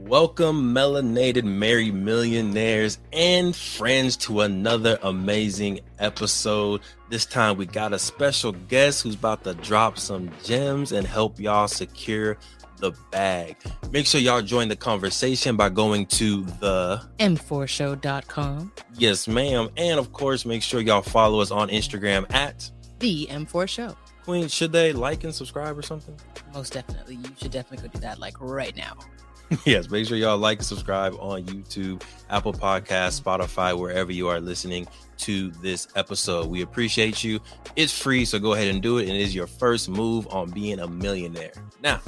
Welcome, Melanated Married Millionaires and friends, to another amazing episode. This time we got a special guest who's about to drop some gems and help y'all secure the bag. Make sure y'all join the conversation by going to the m4show.com. Yes, ma'am. And of course, make sure y'all follow us on Instagram at The M4 Show. Queen. Should they like and subscribe or something? Most definitely. You should definitely go do that like right now. Yes, make sure y'all like and subscribe on YouTube, Apple Podcasts, Spotify, wherever you are listening to this episode. We appreciate you. It's free, so go ahead and do it. And it is your first move on being a millionaire. Now,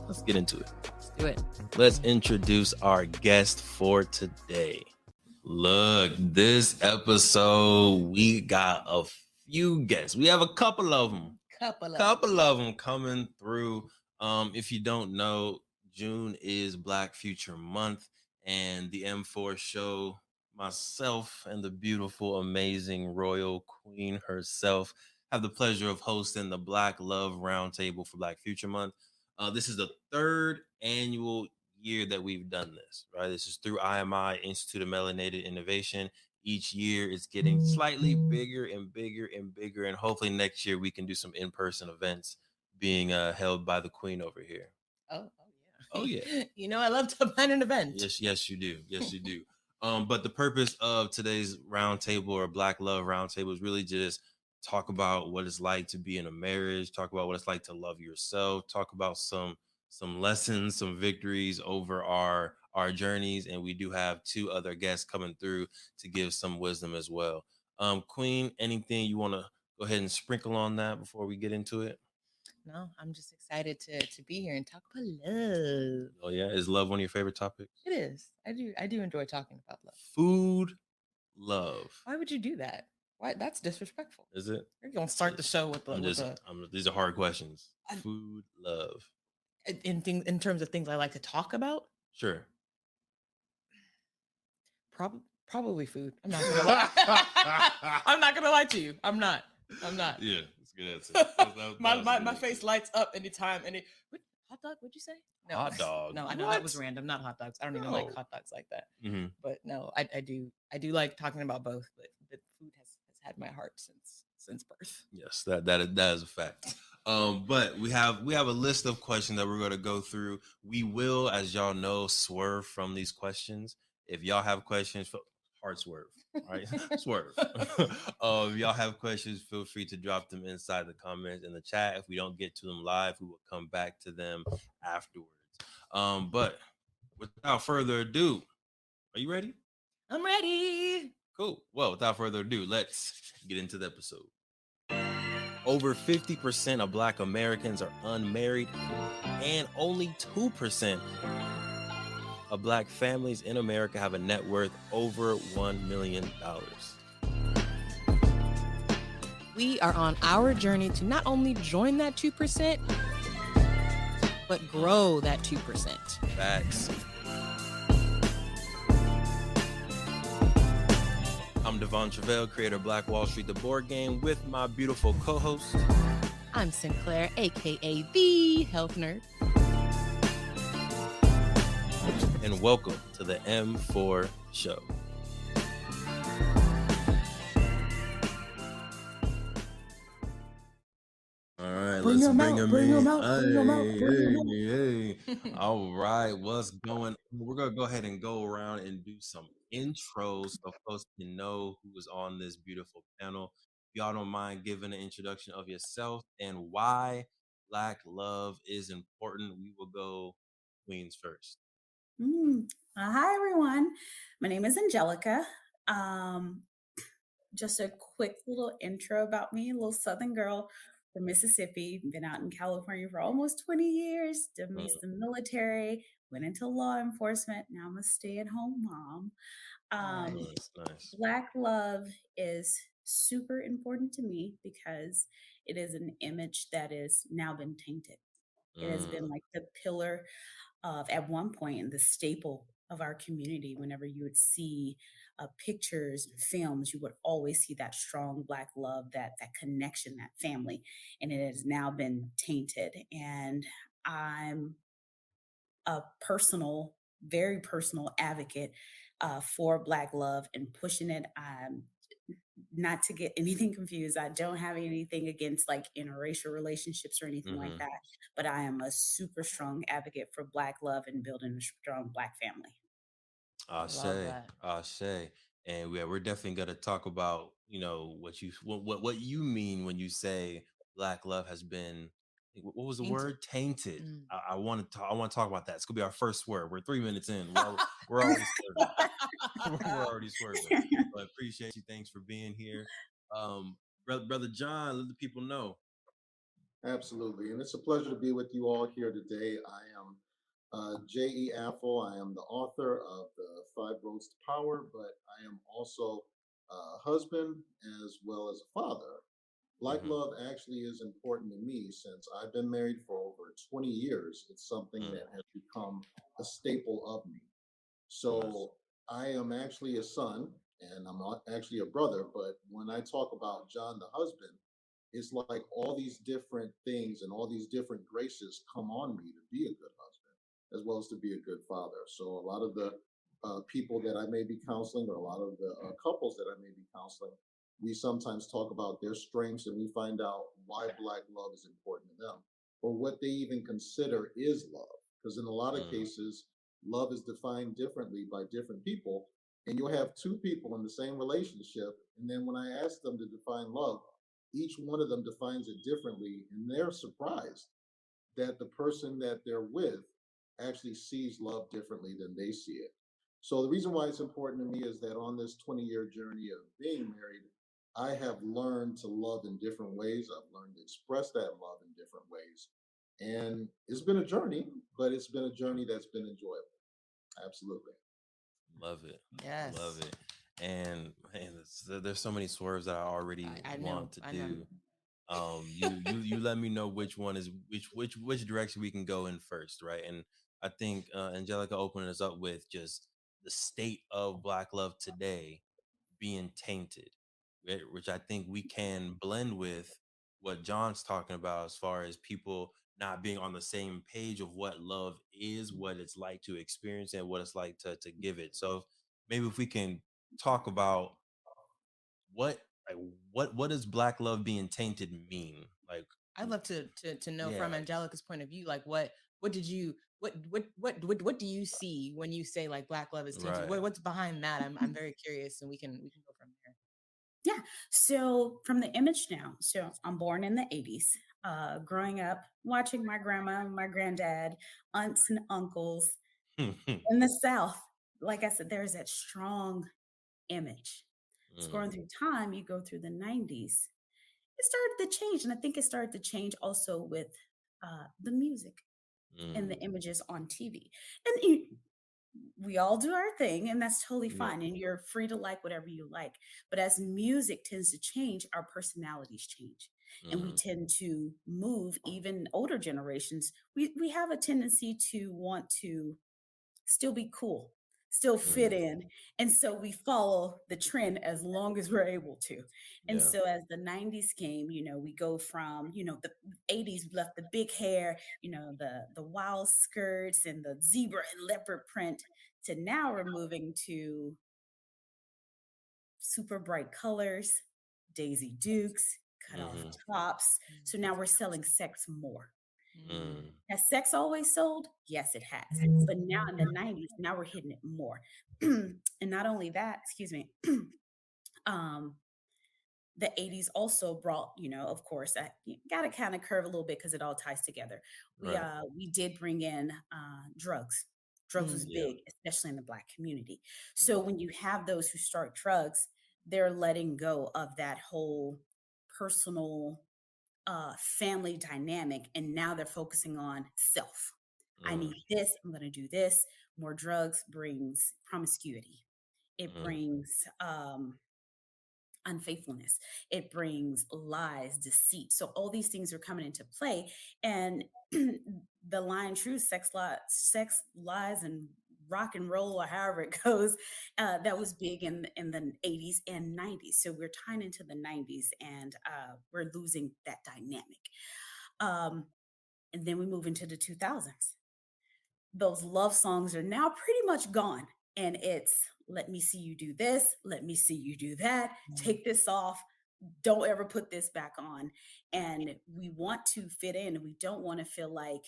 let's get into it. Let's do it. Let's introduce our guest for today. Look, this episode, we got a few guests. We have a couple of them. Couple of them coming through. If you don't know, June is Black Future Month, and the M4 Show, myself and the beautiful, amazing royal queen herself, have the pleasure of hosting the Black Love Roundtable for Black Future Month. This is the third annual year that we've done this, right? This is through IMI, Institute of Melanated Innovation. Each year it's getting slightly bigger and bigger and bigger, and hopefully next year we can do some in-person events being held by the queen over here. Oh yeah. You know, I love to plan an event. Yes, you do. Yes, you do. But the purpose of today's roundtable or Black Love Roundtable is really just talk about what it's like to be in a marriage, talk about what it's like to love yourself, talk about some lessons, some victories over our journeys, and we do have two other guests coming through to give some wisdom as well. Queen, anything you want to go ahead and sprinkle on that before we get into it? No, I'm just excited to be here and talk about love. Oh yeah, is love one of your favorite topics? It is. I do enjoy talking about love. Food, love. Why would you do that? Why? That's disrespectful. Is it? You're gonna start the show with these are hard questions. Food, love. In terms of things I like to talk about. Sure. Probably food. I'm not gonna lie. I'm not gonna lie to you. I'm not. Yeah, it's a good answer. My face lights up anytime. Hot dog? What'd you say? No, hot dog. No, I know that was random. Not hot dogs. I don't even like hot dogs like that. Mm-hmm. But no, I do like talking about both. But food has had my heart since birth. Yes, that is a fact. But we have a list of questions that we're going to go through. We will, as y'all know, swerve from these questions. If y'all have questions, hard swerve, right? Swerve. If y'all have questions, feel free to drop them inside the comments in the chat. If we don't get to them live, we will come back to them afterwards. But without further ado, are you ready? I'm ready. Cool. Well, without further ado, let's get into the episode. Over 50% of Black Americans are unmarried, and only 2% of Black families in America have a net worth over $1 million. We are on our journey to not only join that 2%, but grow that 2%. Facts. I'm Devon Truvel, creator of Black Wall Street, the board game, with my beautiful co-host. I'm Sinclair, aka the Health Nerd. And welcome to the M4 Show. All right, let's bring them in. Hey. All right, what's going on? We're going to go ahead and go around and do some intros so folks can know who is on this beautiful panel. If y'all don't mind giving an introduction of yourself and why Black love is important, we will go Queens first. Hi, everyone. My name is Angelica. Just a quick little intro about me, a little Southern girl from Mississippi. Been out in California for almost 20 years. Done me some military, went into law enforcement. Now I'm a stay-at-home mom. Nice. Black love is super important to me because it is an image that has now been tainted. It has been like the pillar of, at one point, the staple of our community. Whenever you would see pictures and films, you would always see that strong Black love, that connection, that family. And it has now been tainted. And I'm a personal very personal advocate for Black love and pushing it. Not to get anything confused, I don't have anything against like interracial relationships or anything like Mm-hmm. that, but I am a super strong advocate for Black love and building a strong Black family. I Love say, that. I say, and we're definitely gonna talk about what you mean when you say Black love has been what was the Tainted. word tainted. Mm. I want to talk about that. It's gonna be our first swear. We're 3 minutes in. We're already swerving. We're already swerving. But appreciate you. Thanks for being here, brother John. Let the people know. Absolutely. And it's a pleasure to be with you all here today. I am J.E. Apple. I am the author of the Five Roads to Power, but I am also a husband as well as a father. Black Mm-hmm. love actually is important to me since I've been married for over 20 years. It's something that has become a staple of me. Nice. So I am actually a son and I'm not actually a brother, but when I talk about John the husband, it's like all these different things and all these different graces come on me to be a good husband as well as to be a good father. So a lot of the people that I may be counseling or a lot of the couples that I may be counseling, we sometimes talk about their strengths and we find out why Black love is important to them or what they even consider is love. Because in a lot of cases, love is defined differently by different people. And you'll have two people in the same relationship. And then when I ask them to define love, each one of them defines it differently. And they're surprised that the person that they're with actually sees love differently than they see it. So the reason why it's important to me is that on this 20-year journey of being married, I have learned to love in different ways. I've learned to express that love in different ways. And it's been a journey, but it's been a journey that's been enjoyable. Absolutely. Love it. Yes. Love it. And man, there's so many swerves that I already I know. want to I know. do. You let me know which one is which direction we can go in first, right? And I think Angelica opened us up with just the state of Black love today being tainted, which I think we can blend with what John's talking about as far as people not being on the same page of what love is, what it's like to experience, and what it's like to give it. So maybe if we can talk about what like what does Black love being tainted mean? Like, I'd love to know yeah, from Angelica's point of view, like what did you what do you see when you say like Black love is tainted? right. What's behind that? I'm very curious, and we can go from there. Yeah. So from the image now, so I'm born in the 80s. Growing up, watching my grandma, my granddad, aunts and uncles in the South, like I said, there's that strong image. So going through time, you go through the 90s, it started to change. And I think it started to change also with the music and the images on TV. And we all do our thing, and that's totally Yeah. fine. And you're free to like whatever you like. But as music tends to change, our personalities change. And we tend to move, even older generations, we have a tendency to want to still be cool, still fit in. And so we follow the trend as long as we're able to. And Yeah. so as the 90s came, we go from, the 80s left the big hair, the wild skirts and the zebra and leopard print to now we're moving to super bright colors, Daisy Dukes, cut off tops. So now we're selling sex more. Has sex always sold? Yes, it has. But now in the 90s, now we're hitting it more. And not only that, excuse me, um, the 80s also brought, of course, you got to kind of curve a little bit because it all ties together. Right. We did bring in drugs. Drugs was Yeah. big, especially in the Black community. So when you have those who start drugs, they're letting go of that whole personal family dynamic, and now they're focusing on self. I need this. I'm going to do this. More drugs brings promiscuity. It brings unfaithfulness. It brings lies, deceit. So all these things are coming into play, and the line true sex lies, and rock and roll, or however it goes, that was big in the 80s and 90s. So we're tying into the 90s, and we're losing that dynamic. And then we move into the 2000s. those love songs are now pretty much gone. And it's let me see you do this, let me see you do that, take this off, don't ever put this back on. And we want to fit in. We don't want to feel like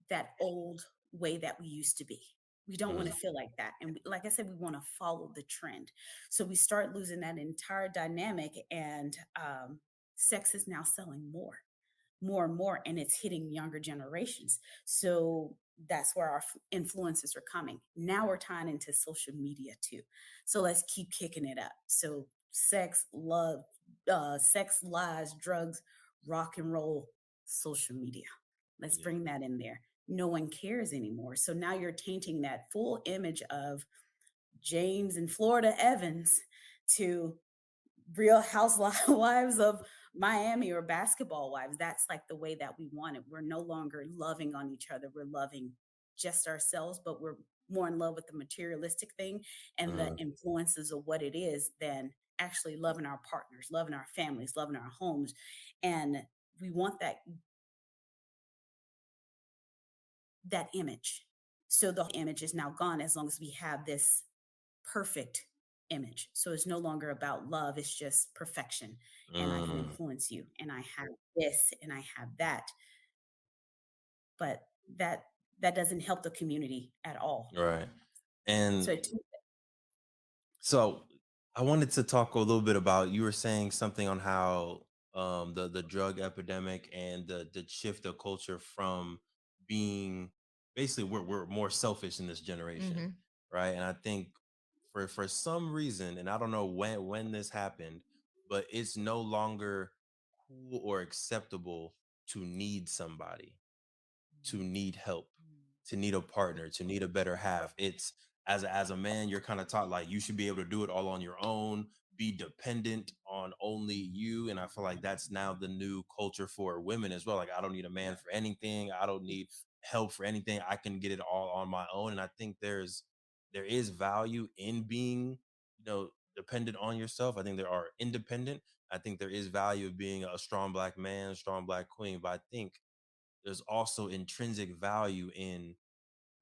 that old way that we used to be. We don't want to feel like that. And like I said, we want to follow the trend. So we start losing that entire dynamic, and sex is now selling more and more, and it's hitting younger generations. So that's where our influences are coming. Now we're tying into social media too. So let's keep kicking it up. So sex, love, sex, lies, drugs, rock and roll, social media. Let's bring that in there. No one cares anymore. So now you're tainting that full image of James and Florida Evans to Real Housewives of Miami or Basketball Wives. That's like the way that we want it. We're no longer loving on each other. We're loving just ourselves, but we're more in love with the materialistic thing and the influences of what it is than actually loving our partners, loving our families, loving our homes. And we want that image. So the image is now gone as long as we have this perfect image. So it's no longer about love, it's just perfection. And I can influence you, and I have this and I have that. But that doesn't help the community at all. Right. And So so I wanted to talk a little bit about, you were saying something on how the drug epidemic and the shift of culture from being, basically we're more selfish in this generation, right? And I think for some reason, and I don't know when this happened, but it's no longer cool or acceptable to need somebody, to need help, to need a partner, to need a better half. It's, as a man, you're kind of taught like you should be able to do it all on your own, be dependent on only you. And I feel like that's now the new culture for women as well. Like, I don't need a man for anything. I don't need help for anything. I can get it all on my own. And I think there is value in being, dependent on yourself. I think there are independent. I think there is value of being a strong black man, strong black queen. But I think there's also intrinsic value in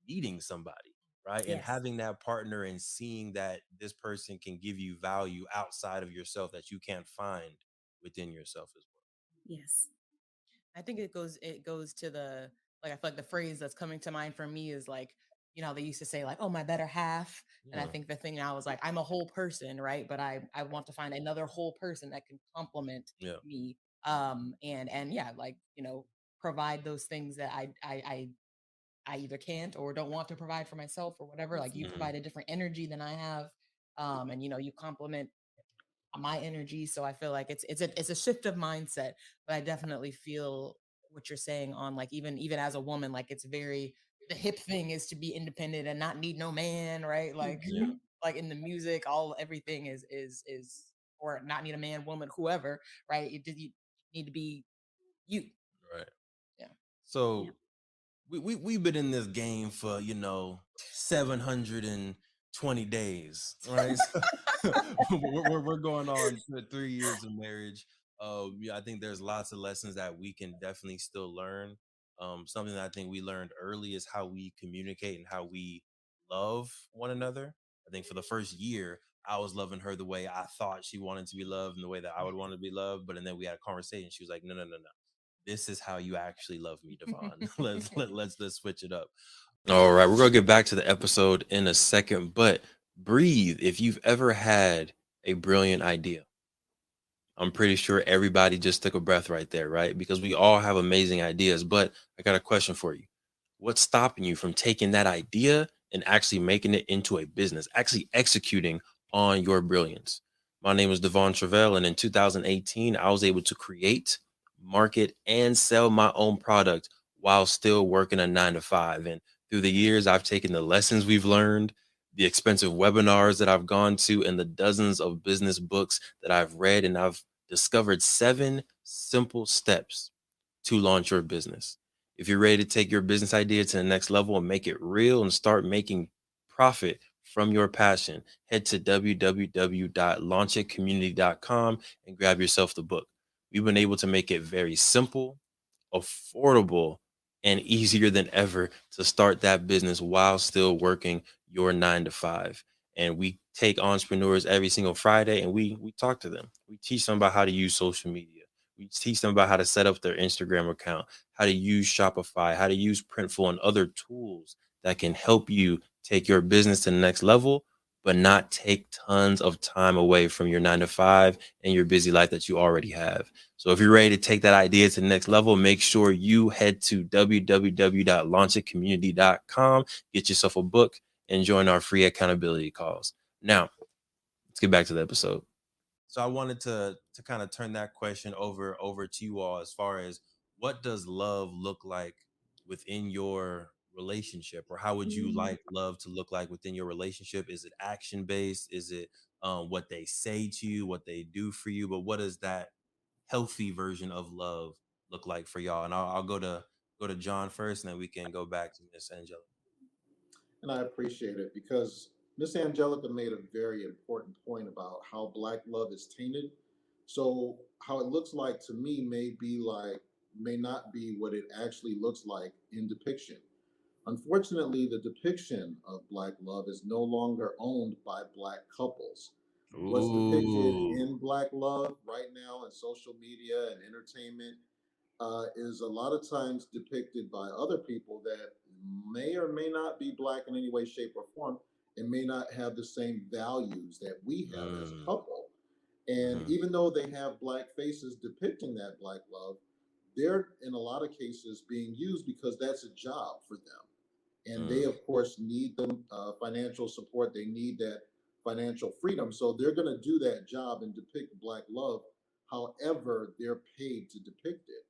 needing somebody, right? And yes, having that partner and seeing that this person can give you value outside of yourself that you can't find within yourself as yes, I think it goes to the, like, I feel like the phrase that's coming to mind for me is like, they used to say like, oh, my better half. And I well. think the thing now is like, I'm a whole person, right? But I want to find another whole person that can complement Yeah. me. And yeah, like, provide those things that I either can't or don't want to provide for myself or whatever. Like, you Yeah. provide a different energy than I have. And you complement my energy. So I feel like it's a shift of mindset. But I definitely feel what you're saying on, like, even as a woman, like, it's very, the hip thing is to be independent and not need no man, right? Like, Yeah. like in the music, everything is or not need a man, woman, whoever, right? You need to be you. Right. Yeah. So yeah. we've been in this game for 720 days, right? So we're going on to 3 years of marriage. Yeah, I think there's lots of lessons that we can definitely still learn. Something that I think we learned early is how we communicate and how we love one another. I think for the first year, I was loving her the way I thought she wanted to be loved and the way that I would want to be loved. But and then we had a conversation. She was like, no, no, no, no, this is how you actually love me, Devon. Let's switch it up. All right, we're gonna get back to the episode in a second, but breathe. If you've ever had a brilliant idea, I'm pretty sure everybody just took a breath right there, right? Because we all have amazing ideas. But I got a question for you. What's stopping you from taking that idea and actually making it into a business, actually executing on your brilliance? My name is Devon Truvel, and in 2018, I was able to create, market, and sell my own product while still working a 9 to 5. And through the years, I've taken the lessons we've learned, the expensive webinars that I've gone to, and the dozens of business books that I've read, and I've discovered 7 simple steps to launch your business. If you're ready to take your business idea to the next level and make it real and start making profit from your passion, head to www.launchitcommunity.com and grab yourself the book. We've been able to make it very simple, affordable, and easier than ever to start that business while still working your 9 to 5. And we take entrepreneurs every single Friday and we talk to them. We teach them about how to use social media. We teach them about how to set up their Instagram account, how to use Shopify, how to use Printful and other tools that can help you take your business to the next level, but not take tons of time away from your 9 to 5 and your busy life that you already have. So if you're ready to take that idea to the next level, make sure you head to www.launchitcommunity.com, get yourself a book, and join our free accountability calls. Now, let's get back to the episode. So I wanted to kind of turn that question over to you all, as far as what does love look like within your relationship, or how would you like love to look like within your relationship? Is it action based? Is it what they say to you, what they do for you? But what does that healthy version of love look like for y'all? And I'll go to John first, and then we can go back to Miss Angela. And I appreciate it because Miss Angelica made a very important point about how Black love is tainted. So how it looks like to me may not be what it actually looks like in depiction. Unfortunately, the depiction of Black love is no longer owned by Black couples. What's depicted Ooh. in Black love right now in social media and entertainment is a lot of times depicted by other people that may or may not be Black in any way, shape, or form, and may not have the same values that we have as a Mm. couple. And Mhm. even though they have Black faces depicting that Black love, they're in a lot of cases being used because that's a job for them. And they, Mm. of course, need the financial support. They need that financial freedom. So they're going to do that job and depict Black love however they're paid to depict it.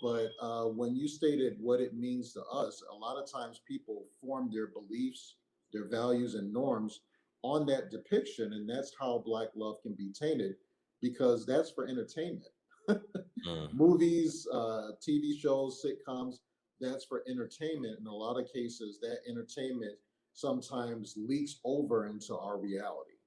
But when you stated what it means to us, a lot of times people form their beliefs, their values, and norms on that depiction. And that's how Black love can be tainted because that's for entertainment. Mm. Movies, TV shows, sitcoms, that's for entertainment. In a lot of cases, that entertainment sometimes leaks over into our reality.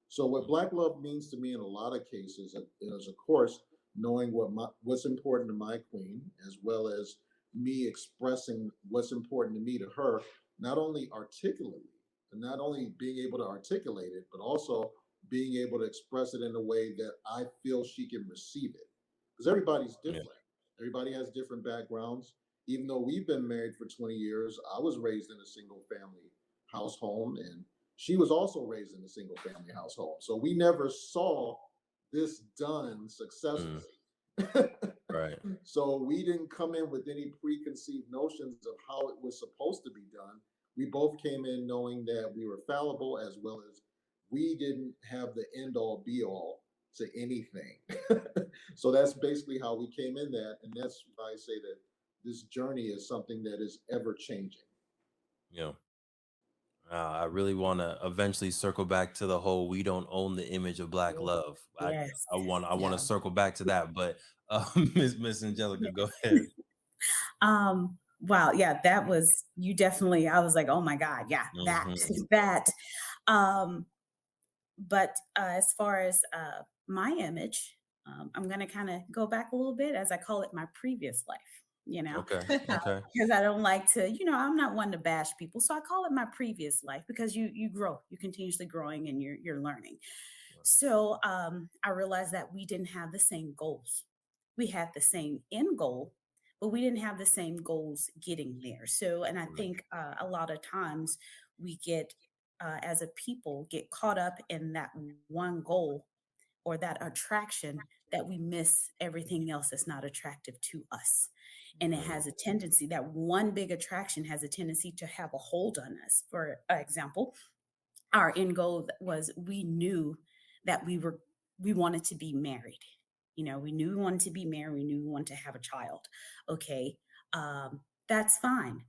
So, what Black love means to me in a lot of cases is, of course, knowing what's important to my queen, as well as me expressing what's important to me to her, not only articulately, and not only being able to articulate it, but also being able to express it in a way that I feel she can receive it. Because everybody's Yeah. different. Everybody has different backgrounds. Even though we've been married for 20 years, I was raised in a single family household, and she was also raised in a single family household. So we never saw this done Mm. successfully. Right. So we didn't come in with any preconceived notions of how it was supposed to be done. We both came in knowing that we were fallible, as well as we didn't have the end all be all to anything. So that's basically how we came in that. And that's why I say that this journey is something that is ever changing. Yeah. I really want to eventually circle back to the whole "we don't own the image of Black love." I Yes. I want I want to Yeah. circle back to that, but Miss Angelica, go ahead. Wow, yeah, that was you definitely I was like, "Oh my God, yeah, that Hmm. that." Um, but as far as my image, I'm going to kind of go back a little bit as I call it my previous life, you know, Okay. Okay. because I don't like to, I'm not one to bash people. So I call it my previous life because you grow, you're continuously growing and you're learning. So I realized that we didn't have the same goals. We had the same end goal, but we didn't have the same goals getting there. So, and I Right. think a lot of times we get, as a people, get caught up in that one goal or that attraction that we miss everything else that's not attractive to us. And it Mm. has a tendency, that one big attraction has a tendency to have a hold on us. For example, our end goal was we knew that we wanted to be married. We knew we wanted to be married. We knew we wanted to have a child. Okay, that's fine.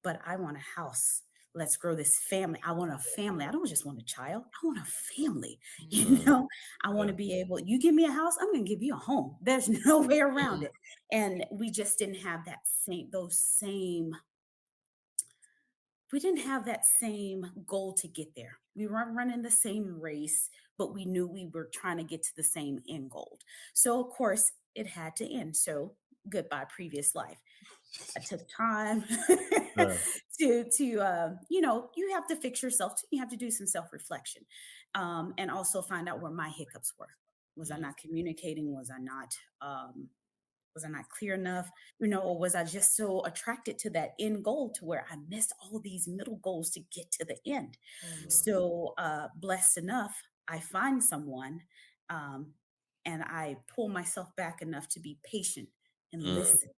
But I want a house. Let's grow this family. I want a family. I don't just want a child. I want a family. You Mm. know, I want Yeah. to be able, you give me a house, I'm going to give you a home. There's no way around Mm. it. And we just didn't have those same we didn't have that same goal to get there. We weren't running the same race, but we knew we were trying to get to the same end goal. So, of course, it had to end. So, goodbye, previous life. I took time Yeah. to you have to fix yourself too. You have to do some self-reflection, and also find out where my hiccups were. Was I Mm, not communicating? Was I not clear enough? Or was I just so attracted to that end goal to where I missed all these middle goals to get to the end? mm, So blessed enough, I find someone, um, and I pull myself back enough to be patient and mm, listen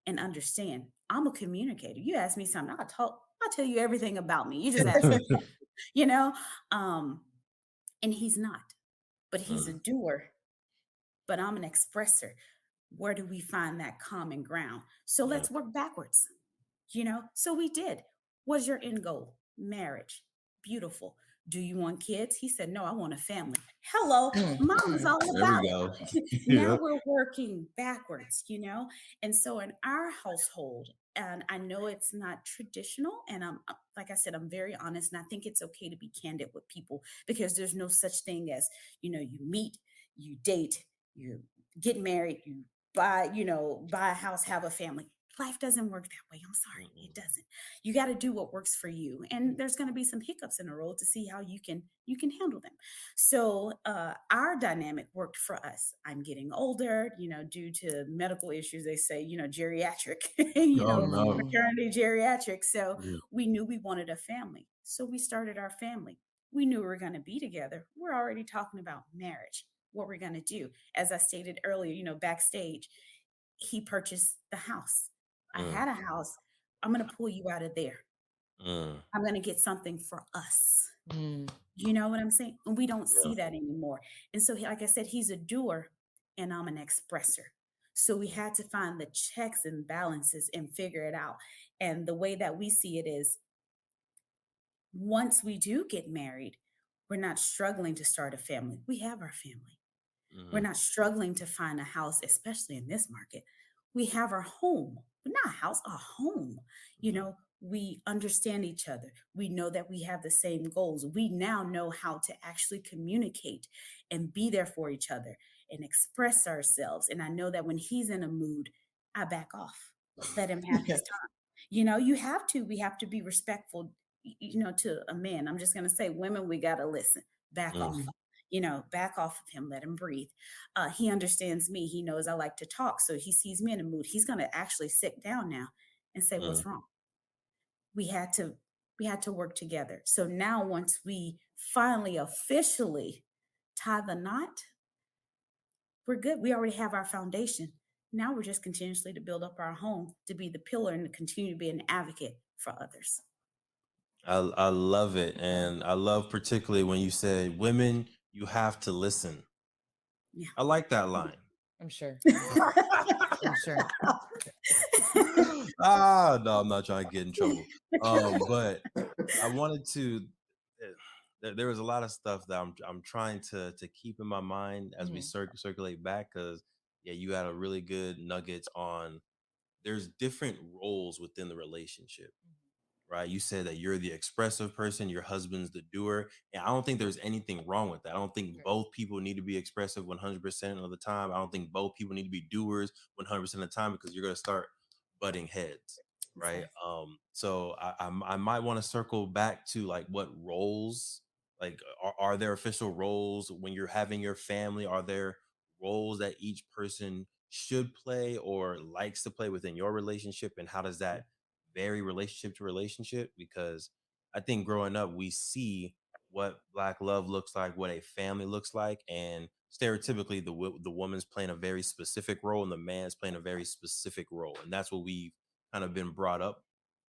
and understand. I'm a communicator. You ask me something, I'll tell you everything about me. You just ask me, you know? Um, and he's not, but he's a mm, doer, but I'm an expresser. Where do we find that common ground? So yeah. let's work backwards. So we did. What's your end goal? Marriage. Beautiful. Do you want kids? He said, no, I want a family. Hello, mama's all There we about go. it. Yeah. Now we're working backwards. And so in our household, and I know it's not traditional, and like I said, I'm very honest, and I think it's okay to be candid with people because there's no such thing as, you meet, you date, you get married, you buy a house, have a family. Life doesn't work that way. I'm sorry, it Mm-mm. doesn't. You got to do what works for you, and there's going to be some hiccups in the road to see how you can handle them. So our dynamic worked for us. I'm getting older, due to medical issues. They say, geriatric, Oh no. maternity geriatric. So Mm, we knew we wanted a family, so we started our family. We knew we were going to be together. We're already talking about marriage, what we're going to do. As I stated earlier, backstage, he purchased the house. I mm, had a house. I'm going to pull you out of there. mm, I'm going to get something for us. Mm. You know what I'm saying? And we don't yeah. see that anymore. And so, like I said, he's a doer and I'm an expresser. So we had to find the checks and balances and figure it out. And the way that we see it is once we do get married, we're not struggling to start a family. We have our family. We're Mm, not struggling to find a house, especially in this market. We have our home, but not a house, a home. yeah. We understand each other. We know that we have the same goals. We now know how to actually communicate and be there for each other and express ourselves. And I know that when he's in a mood, I back off, let him have his time. We have to be respectful, to a man. I'm just going to say, women, we got to listen, back Mm, off back off of him, let him breathe. He understands me. He knows I like to talk. So he sees me in a mood. He's going to actually sit down now and say, mm. what's wrong? We had to, we had to work together. So now once we finally officially tie the knot, we're good. We already have our foundation. Now we're just continuously to build up our home, to be the pillar and to continue to be an advocate for others. I love it. And I love particularly when you say women, you have to listen. Yeah. I like that line. I'm sure. I'm sure. No, I'm not trying to get in trouble. But I wanted to. There was a lot of stuff that I'm trying to keep in my mind as we Mhm. circulate back because yeah, you had a really good nuggets on. There's different roles within the relationship, right? You said that you're the expressive person, your husband's the doer. And I don't think there's anything wrong with that. I don't think Right. both people need to be expressive 100% of the time. I don't think both people need to be doers 100% of the time because you're going to start butting heads, right? Exactly. So I might want to circle back to like what roles, like are there official roles when you're having your family? Are there roles that each person should play or likes to play within your relationship? And how does that vary relationship to relationship? Because I think growing up, we see what Black love looks like, what a family looks like, and stereotypically, the woman's playing a very specific role and the man's playing a very specific role, and that's what we've kind of been brought up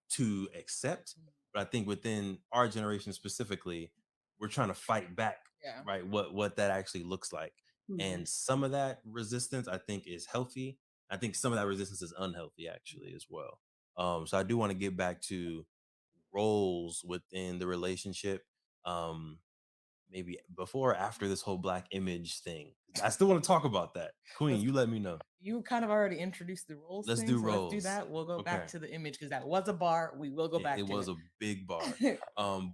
to accept. But I think within our generation specifically, we're trying to fight back, Yeah. right? What that actually looks like, Mhm. and some of that resistance I think is healthy. I think some of that resistance is unhealthy actually as well. So I do want to get back to roles within the relationship. Um, Maybe before or after this whole black image thing. I still want to talk about that. Queen, Let's you let me know. You kind of already introduced the roles Let's thing, do so let's do roles. that. We'll go Okay. back to the image because that was a bar. We will go back It to was a big bar. it.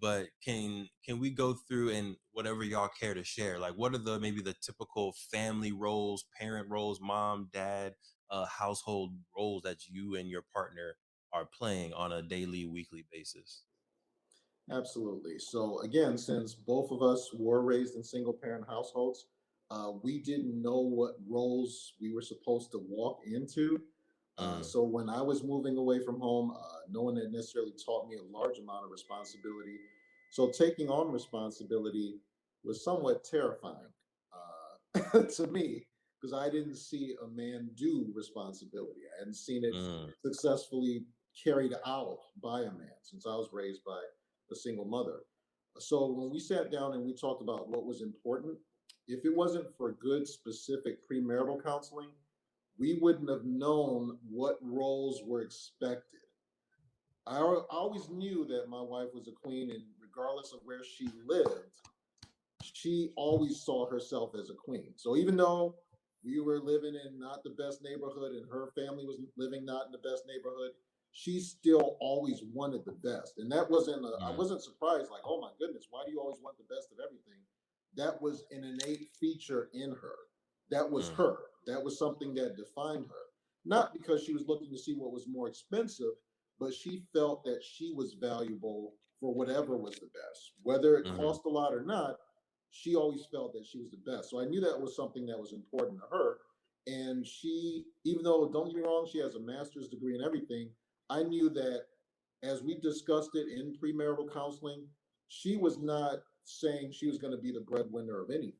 But can we go through and whatever y'all care to share? Like what are the maybe the typical family roles, parent roles, mom, dad, household roles that you and your partner are playing on a daily, weekly basis? Absolutely. So again, since both of us were raised in single parent households, we didn't know what roles we were supposed to walk into. Mm, So when I was moving away from home, no one had necessarily taught me a large amount of responsibility. So taking on responsibility was somewhat terrifying to me because I didn't see a man do responsibility. I hadn't seen it mm, successfully carried out by a man since I was raised by a single mother. So when we sat down and we talked about what was important, if it wasn't for good, specific premarital counseling, we wouldn't have known what roles were expected. I always knew that my wife was a queen, and regardless of where she lived, she always saw herself as a queen. So even though we were living in not the best neighborhood and her family was living not in the best neighborhood, she still always wanted the best. And that wasn't I mm, wasn't surprised like, "Oh my goodness, why do you always want the best of everything?" That was an innate feature in her. That was mm, her. That was something that defined her. Not because she was looking to see what was more expensive, but she felt that she was valuable for whatever was the best. Whether it mm, cost a lot or not, she always felt that she was the best. So I knew that was something that was important to her. And she, even though, don't get me wrong, she has a master's degree and everything, I knew that as we discussed it in premarital counseling, she was not saying she was going to be the breadwinner of anything.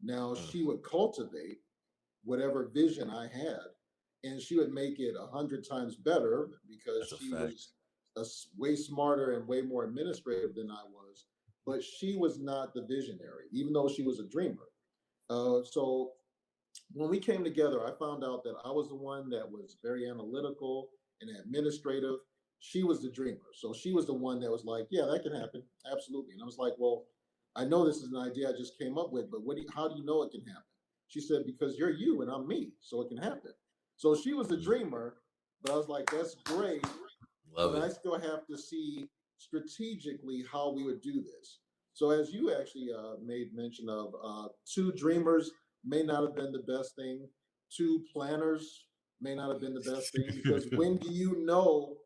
Now, mm. she would cultivate whatever vision I had, and she would make it 100 times better because That's a she fact. was way smarter and way more administrative than I was. But she was not the visionary, even though she was a dreamer. So when we came together, I found out that I was the one that was very analytical and administrative. She was the dreamer. So she was the one that was like, yeah, that can happen. Absolutely. And I was like, well, I know this is an idea I just came up with, but how do you know it can happen? She said, because you're you and I'm me. So it can happen. So she was the Mm, dreamer, but I was like, that's great, love but it. I still have to see strategically how we would do this. So, as you actually made mention of, two dreamers may not have been the best thing, two planners may not have been the best thing, because when do you know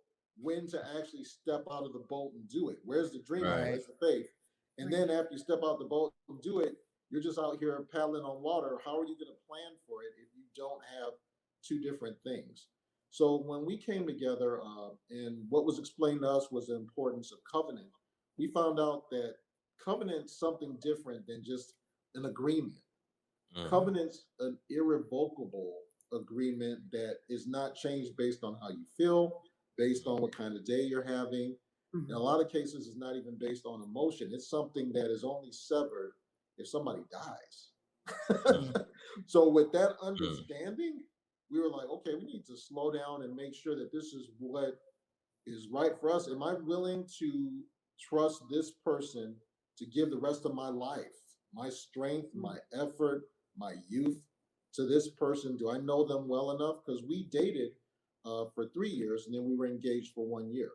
when to actually step out of the boat and do it? Where's the dreaming? Right. Right. Where's the faith? And Right. then after you step out the boat and do it, you're just out here paddling on water. How are you going to plan for it if you don't have two different things? So when we came together, and what was explained to us was the importance of covenant, we found out that covenant's something different than just an agreement. Mm, Covenant's an irrevocable agreement that is not changed based on how you feel, based on what kind of day you're having. In a Mhm. lot of cases, it's not even based on emotion. It's something that is only severed if somebody dies. mm, So with that mm, understanding, we were like, okay, we need to slow down and make sure that this is what is right for us. Am I willing to trust this person to give the rest of my life, my strength, my effort, my youth to this person? Do I know them well enough? Because we dated for 3 years and then we were engaged for 1 year.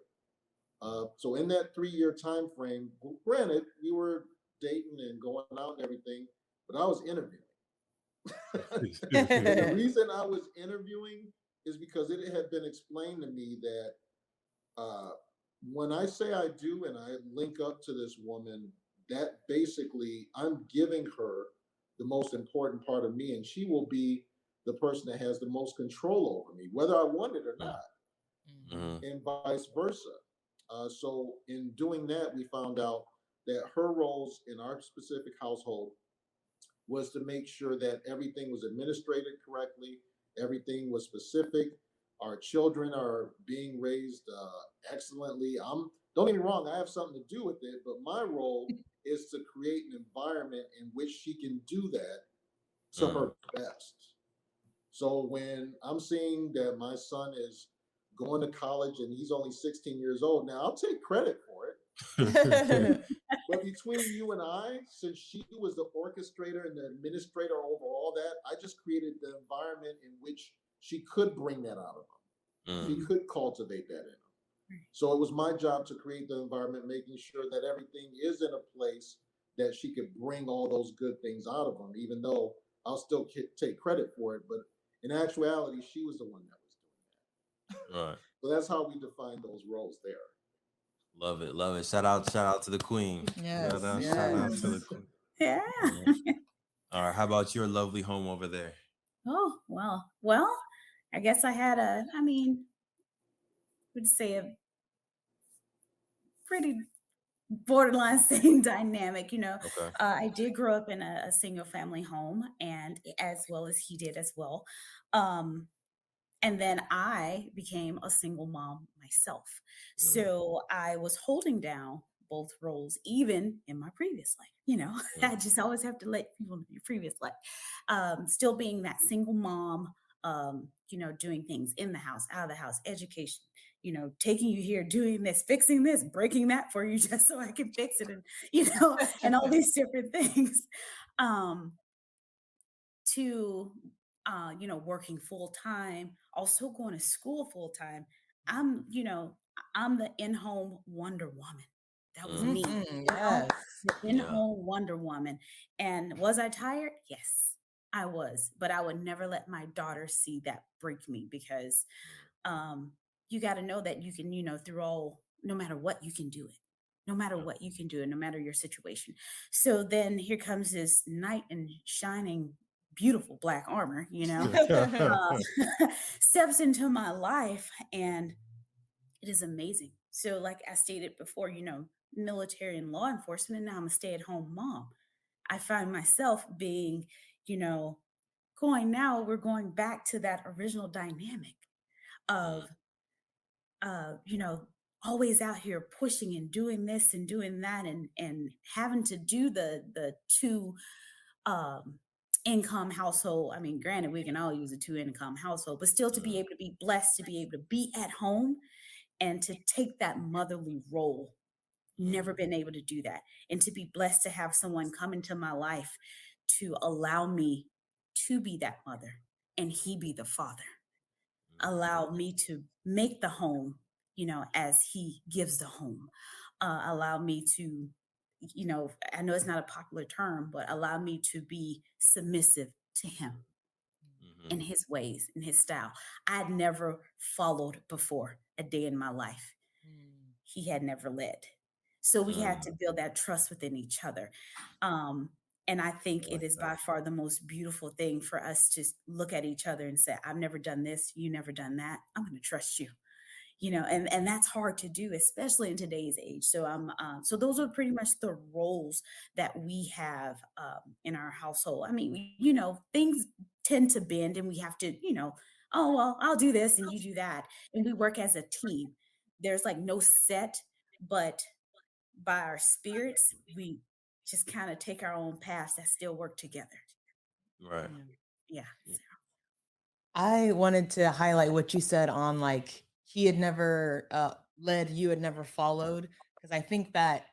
So in that 3 year time frame, granted, we were dating and going out and everything, but I was interviewing. And the mm. reason I was interviewing is because it had been explained to me that uh, when I say I do and I link up to this woman, that basically I'm giving her the most important part of me, and she will be the person that has the most control over me, whether I want it or Mm, not, Mhm. mm, and vice versa. So, in doing that, we found out that her roles in our specific household was to make sure that everything was administrated correctly, everything was specific. Our children are being raised excellently. Don't get me wrong, I have something to do with it, but my role is to create an environment in which she can do that to mm. her best. So when I'm seeing that my son is going to college and he's only 16 years old, now I'll take credit for it. But between you and I, since she was the orchestrator and the administrator over all that, I just created the environment in which she could bring that out of him. She Mm, Mhm. could cultivate that in him. So it was my job to create the environment, making sure that everything is in a place that she could bring all those good things out of him, even though I'll still take credit for it. But In actuality, she was the one that was doing that. Right. So that's how we define those roles there. Love it. Love it. Shout out to the queen. Yes, Shout out yes. to the queen. Yeah. All right. How about your lovely home over there? Oh, well, I guess I had would say a pretty borderline same dynamic. Okay. I did grow up in a single family home, and as well as he did as well. Um, and then I became a single mom myself. Mm, So I was holding down both roles, even in my previous life. mm, I just always have to let people know your previous life. Still being that single mom, doing things in the house, out of the house, education, taking you here, doing this, fixing this, breaking that for you just so I can fix it, and, and all these different things. Um, to working full time, also going to school full time. I'm the in-home Wonder Woman. That was me. mm. Mhm, yes. The Yeah. in-home Wonder Woman. And was I tired? Yes, I was, but I would never let my daughter see that break me, because um you got to know that you can, through all, no matter what, you can do it. No matter what, you can do it, no matter your situation. So then here comes this knight in shining beautiful black armor, steps into my life, and it is amazing. So, like I stated before, military and law enforcement, now I'm a stay-at-home mom. I find myself being, you know, we're going back to that original dynamic Mm, of uh, you know, always out here pushing and doing this and doing that, and having to do the two um income household. I mean, granted, we can all use a two income household, but still to be mm, able to be blessed, to be able to be at home and to take that motherly role. Never mm, been able to do that. And to be blessed to have someone come into my life to allow me to be that mother and he be the father. mm, Allow me to make the home, as he gives the home. Allow me to, I know it's not a popular term, but allow me to be submissive to him in mhm, his ways, in his style. I had never followed before a day in my life. Mm, He had never led. So we had mm. to build that trust within each other. Um, and I I think it like is that. by far the most beautiful thing for us to look at each other and say, I've never done this, you never done that. I'm going to trust you. And that's hard to do, especially in today's age. So those are pretty much the roles that we have in our household. I mean, things tend to bend, and we have to, oh well, I'll do this and you do that, and we work as a team. There's like no set, but by our spirits, we just kind of take our own paths that still work together. Right. yeah. Yeah. I wanted to highlight what you said on like he had never led, you had never followed, because I think that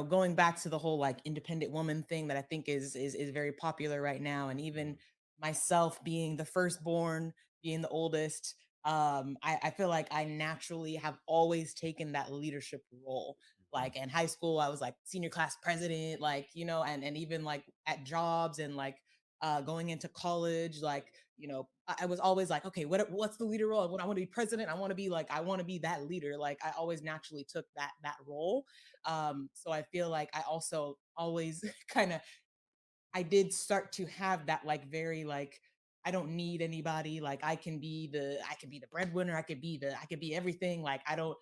going back to the whole like independent woman thing that I think is very popular right now, and even myself being the firstborn, being the oldest, I feel like I naturally have always taken that leadership role. Like in high school, I was like senior class president, like and even like at jobs and like going into college, like I was always like, okay, what's the leader role? When I want to be president, I want to be that leader. Like I always naturally took that role. So I feel like I also always kind of I did start to have that like very like I don't need anybody. Like I can be the breadwinner. I could be everything. Like I don't.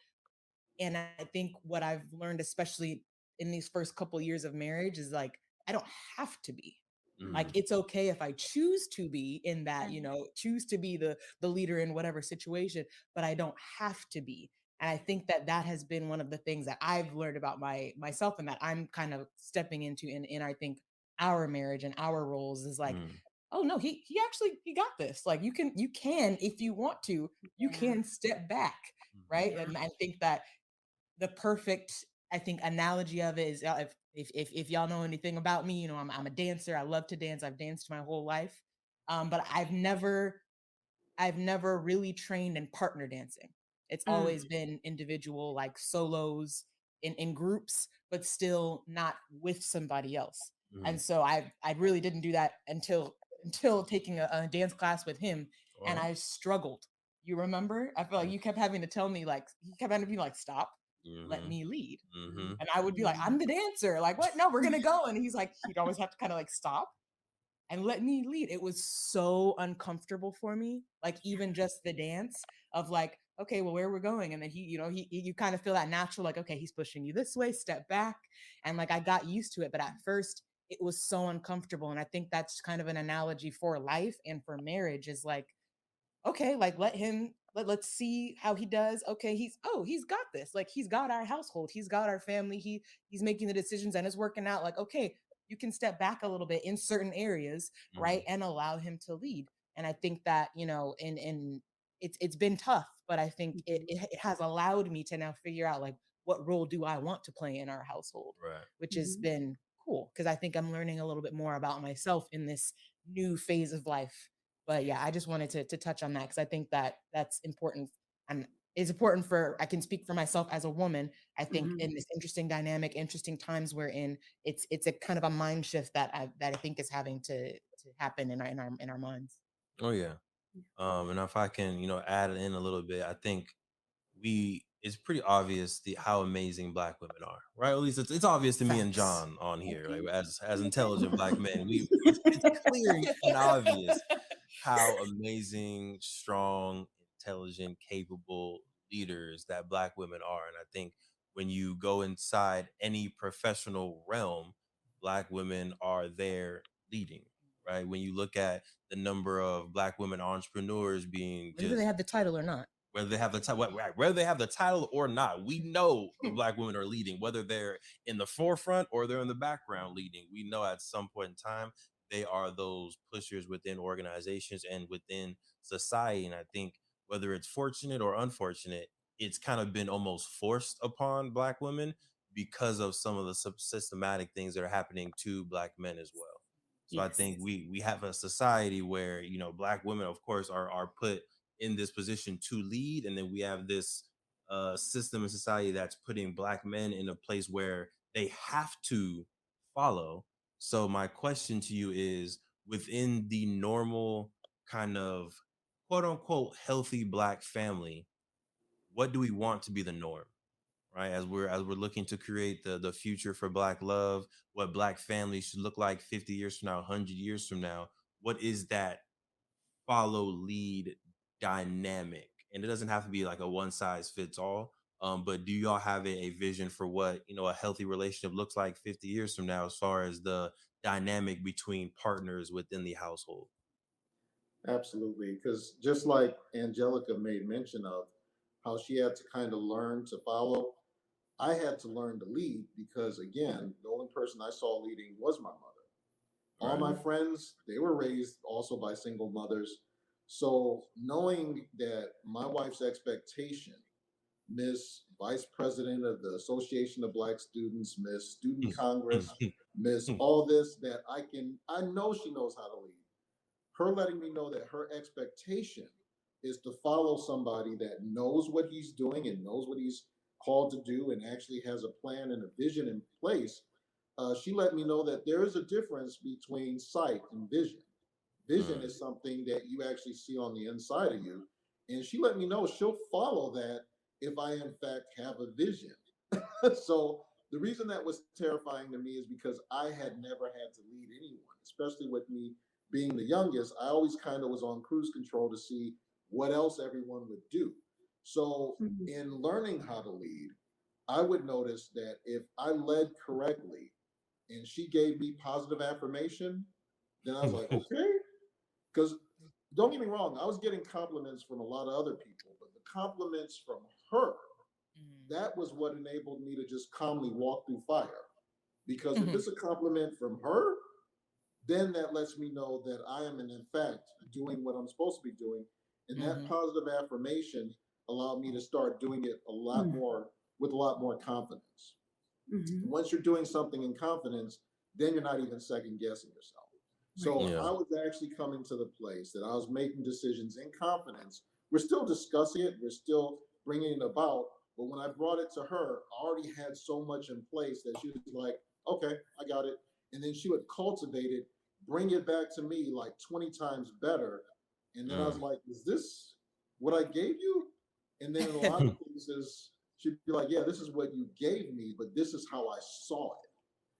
And I think what I've learned, especially in these first couple years of marriage, is like I don't have to be. Like Mm, it's okay if I choose to be in that, Mhm. choose to be the leader in whatever situation, but I don't have to be. And I think that that has been one of the things that I've learned about myself, and that I'm kind of stepping into in I think our marriage and our roles is like, mm, oh no, he got this. Like you can if you want to, you Yeah. can step back, mhm, right? Yeah. And I think that the perfect I think analogy of it is if y'all know anything about me, I'm a dancer. I love to dance. I've danced my whole life, but I've never really trained in partner dancing. It's Mm. always been individual, like solos in groups, but still not with somebody else. mhm, And so I really didn't do that until taking a dance class with him. and Right. I struggled. You remember? I feel like you kept having to tell me, like, he kept having to be like, stop, let Mm-hmm. me lead. Mm-hmm. And I would be like, I'm the dancer. Like, what? No, we're gonna go. And he's like, he'd always have to kind of like stop and let me lead. It was so uncomfortable for me. Like even just the dance of like, okay, well, where we're going. And then you kind of feel that natural, like, okay, he's pushing you this way, step back. And like, I got used to it. But at first it was so uncomfortable. And I think that's kind of an analogy for life and for marriage is like, okay, like let's see how he does. Okay, he's got this. Like he's got our household, he's got our family, he's making the decisions and it's working out. Like, okay, you can step back a little bit in certain areas, right? And allow him to lead. And I think that, in it's been tough, but I think it has allowed me to now figure out like what role do I want to play in our household, Right. which has been cool because I think I'm learning a little bit more about myself in this new phase of life. But yeah, I just wanted to touch on that because I think that that's important and is important for I can speak for myself as a woman. I think in this interesting dynamic, interesting times we're in, it's a kind of a mind shift that I think is having to happen in our minds. Oh yeah. And if I can, add in a little bit, I think it's pretty obvious how amazing Black women are, right? At least it's obvious to me and Facts. John on here, like Okay. as intelligent Black men, it's clear and obvious how amazing, strong, intelligent, capable leaders that Black women are. And I think when you go inside any professional realm, Black women are there leading, right? When you look at the number of Black women entrepreneurs being Whether they have the title or not. whether they have the title, whether they have the title or not, we know the Black women are leading, whether they're in the forefront or they're in the background leading. We know at some point in time they are those pushers within organizations and within society. And I think whether it's fortunate or unfortunate, it's kind of been almost forced upon Black women because of some of the systematic things that are happening to Black men as well. So I think Yes. we have a society where Black women, of course, are put in this position to lead, and then we have this system in society that's putting Black men in a place where they have to follow. So my question to you is, within the normal kind of quote unquote healthy Black family, what do we want to be the norm? Right, as we're looking to create the future for Black love, what Black families should look like 50 years from now, 100 years from now, what is that follow lead dynamic? And it doesn't have to be like a one size fits all, but do y'all have a vision for what a healthy relationship looks like 50 years from now, as far as the dynamic between partners within the household? Absolutely, because just like Angelica made mention of how she had to kind of learn to follow, I had to learn to lead because, again, the only person I saw leading was my mother. All Right. my friends, they were raised also by single mothers. So knowing that my wife's expectation, Miss Vice President of the Association of Black Students, Miss Student Congress, Miss all this, that I know she knows how to lead. Her letting me know that her expectation is to follow somebody that knows what he's doing and knows what he's called to do and actually has a plan and a vision in place. She let me know that there is a difference between sight and vision. Vision Mm. is something that you actually see on the inside of you. And she let me know she'll follow that if I, in fact, have a vision. So the reason that was terrifying to me is because I had never had to lead anyone, especially with me being the youngest. I always kind of was on cruise control to see what else everyone would do. So in learning how to lead, I would notice that if I led correctly and she gave me positive affirmation, then I was like, okay. Because don't get me wrong, I was getting compliments from a lot of other people, but the compliments from her, that was what enabled me to just calmly walk through fire. Because if it's a compliment from her, then that lets me know that I am in fact doing what I'm supposed to be doing. And that positive affirmation allowed me to start doing it a lot more with a lot more confidence. Once you're doing something in confidence, then you're not even second guessing yourself. So Yeah. I was actually coming to the place that I was making decisions in confidence. We're still discussing it, we're still bringing it about. But when I brought it to her, I already had so much in place that she was like, okay, I got it. And then she would cultivate it, bring it back to me like 20 times better. And then I was like, is this what I gave you? And then in a lot of cases, she'd be like, yeah, this is what you gave me, but this is how I saw it.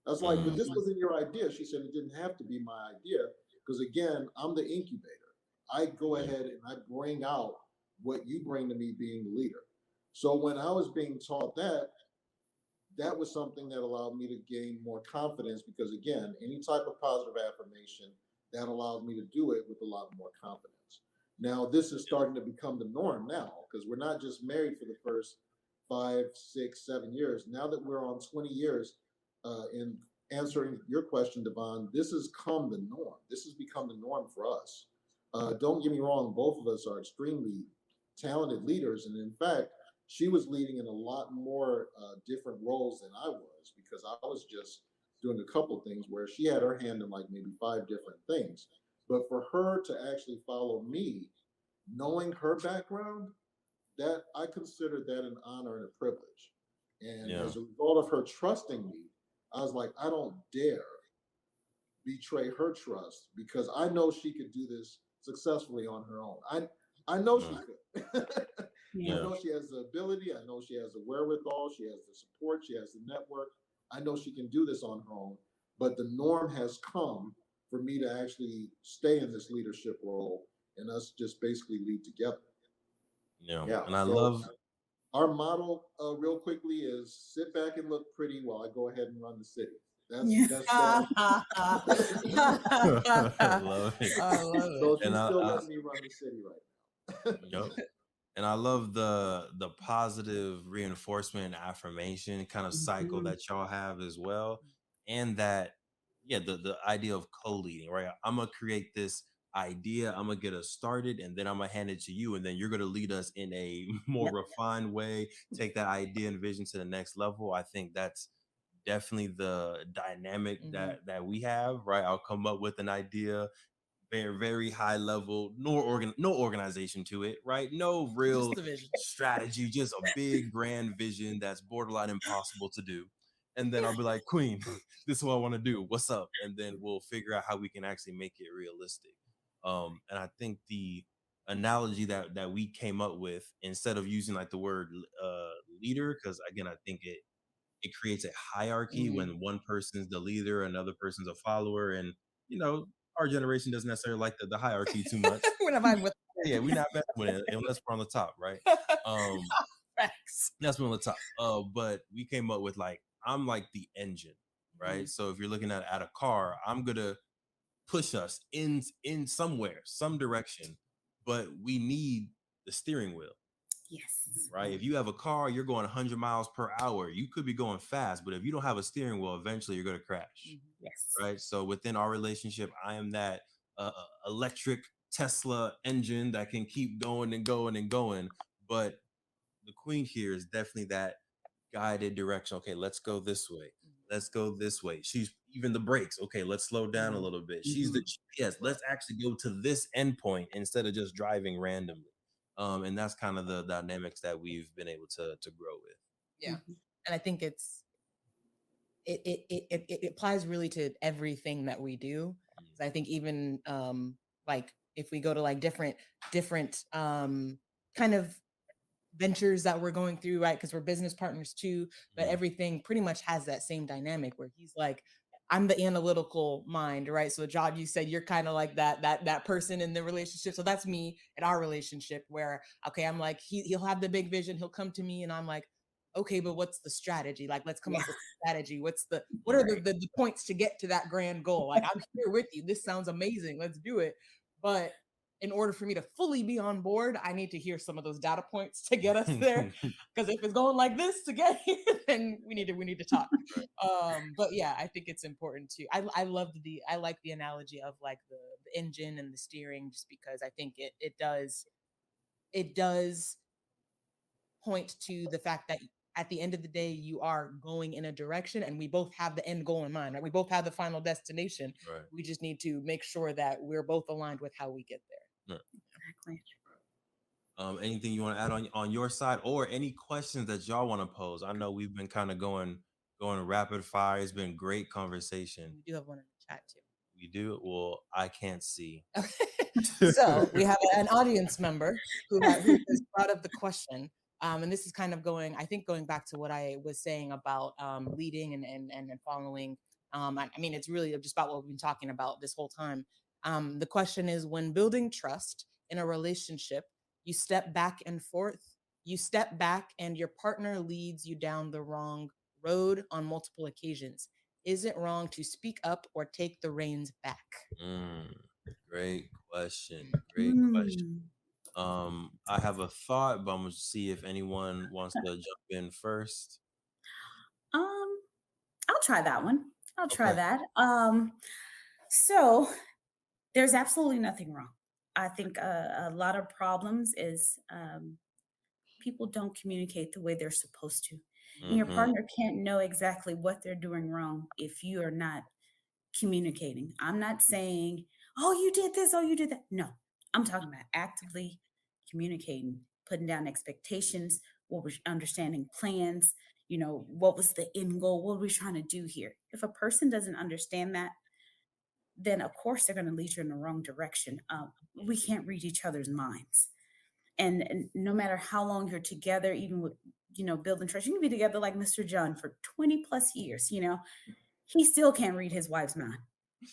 I was like, but this wasn't your idea. She said it didn't have to be my idea because, again, I'm the incubator. I go ahead and I bring out what you bring to me being the leader. So when I was being taught that, that was something that allowed me to gain more confidence because, again, any type of positive affirmation, that allowed me to do it with a lot more confidence. Now, this is starting to become the norm now because we're not just married for the first 5, 6, 7 years. Now that we're on 20 years, in answering your question, Devon, this has come the norm. This has become the norm for us. Don't get me wrong, both of us are extremely talented leaders. And in fact, she was leading in a lot more different roles than I was because I was just doing a couple things where she had her hand in like maybe 5 different things. But for her to actually follow me, knowing her background, that I consider that an honor and a privilege. And as a result of her trusting me, I was like, I don't dare betray her trust because I know she could do this successfully on her own. I know she could. I know she has the ability. I know she has the wherewithal. She has the support. She has the network. I know she can do this on her own. But the norm has come for me to actually stay in this leadership role and us just basically lead together. Yeah. And I So love our model, real quickly, is sit back and look pretty while I go ahead and run the city. That's I love it. I love so it. she's And still letting me run the city right now. Yep. And I love the positive reinforcement and affirmation kind of cycle that y'all have as well. And that, the idea of co-leading, right? I'm gonna create this idea, I'm gonna get us started, and then I'm gonna hand it to you, and then you're gonna lead us in a more refined way, take that idea and vision to the next level. I think that's definitely the dynamic that we have, right? I'll come up with an idea, very, very high level, no organization to it, right? No real Just the vision. strategy, just a big grand vision that's borderline impossible to do. And then I'll be like, Queen, this is what I want to do. What's up? And then we'll figure out how we can actually make it realistic. And I think the analogy that we came up with, instead of using like the word leader, because again, I think it creates a hierarchy when one person's the leader, another person's a follower, and you know, our generation doesn't necessarily like the hierarchy too much. We're not vibing with We're not messing with it unless we're on the top, right? facts. That's we're on the top. But we came up with like, I'm like the engine, right? So if you're looking at a car, I'm gonna push us in somewhere, some direction, but we need the steering wheel. Yes. Right. If you have a car, you're going 100 miles per hour. You could be going fast, but if you don't have a steering wheel, eventually you're going to crash. Yes. Right. So within our relationship, I am that electric Tesla engine that can keep going and going and going. But the queen here is definitely that guided direction. Okay, let's go this way. Let's go this way. She's even the brakes. Okay, let's slow down a little bit. She's the GPS. Let's actually go to this endpoint instead of just driving randomly. And that's kind of the dynamics that we've been able to grow with. Yeah. And I think it applies really to everything that we do. I think even like if we go to like different kind of ventures that we're going through, right? Because we're business partners too, but everything pretty much has that same dynamic where he's like, I'm the analytical mind, right? So John, you said you're kind of like that person in the relationship. So that's me in our relationship where, okay, I'm like, he'll have the big vision. He'll come to me and I'm like, okay, but what's the strategy? Like, let's come up with a strategy. What are the points to get to that grand goal? Like, I'm here with you. This sounds amazing. Let's do it. But in order for me to fully be on board, I need to hear some of those data points to get us there. Because if it's going like this to get here, then we need to talk. But yeah, I think it's important to. I like the analogy of like the engine and the steering, just because I think it does point to the fact that at the end of the day, you are going in a direction and we both have the end goal in mind, right? We both have the final destination. Right. We just need to make sure that we're both aligned with how we get there. Right. Exactly. Anything you want to add on your side, or any questions that y'all want to pose? I know we've been kind of going rapid fire. It's been great conversation. We do have one in the chat too. We do? Well, I can't see. So we have an audience member who has brought up the question. And this is kind of going back to what I was saying about leading and following. I mean, it's really just about what we've been talking about this whole time. The question is, when building trust in a relationship, you step back and forth, you step back and your partner leads you down the wrong road on multiple occasions. Is it wrong to speak up or take the reins back? Great question. Mm. I have a thought, but I'm gonna see if anyone wants to jump in first. I'll try that one. I'll try Okay. that. So there's absolutely nothing wrong. I think a lot of problems is people don't communicate the way they're supposed to. And your Mm-hmm. partner can't know exactly what they're doing wrong if you are not communicating. I'm not saying, oh, you did this, oh, you did that. No, I'm talking about actively communicating, putting down expectations, what we're understanding plans, what was the end goal, what are we trying to do here? If a person doesn't understand that, then of course they're going to lead you in the wrong direction. We can't read each other's minds. And no matter how long you're together, even with, building trust, you can be together like Mr. John for 20 plus years, he still can't read his wife's mind.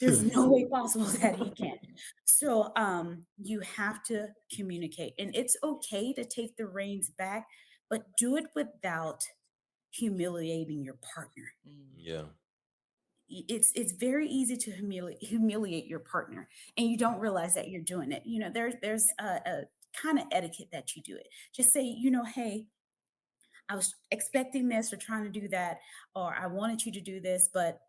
There's no way possible that he can. So you have to communicate, and it's okay to take the reins back, but do it without humiliating your partner. Yeah. It's very easy to humiliate your partner, and you don't realize that you're doing it. There's a kind of etiquette that you do it. Just say, hey, I was expecting this or trying to do that, or I wanted you to do this, but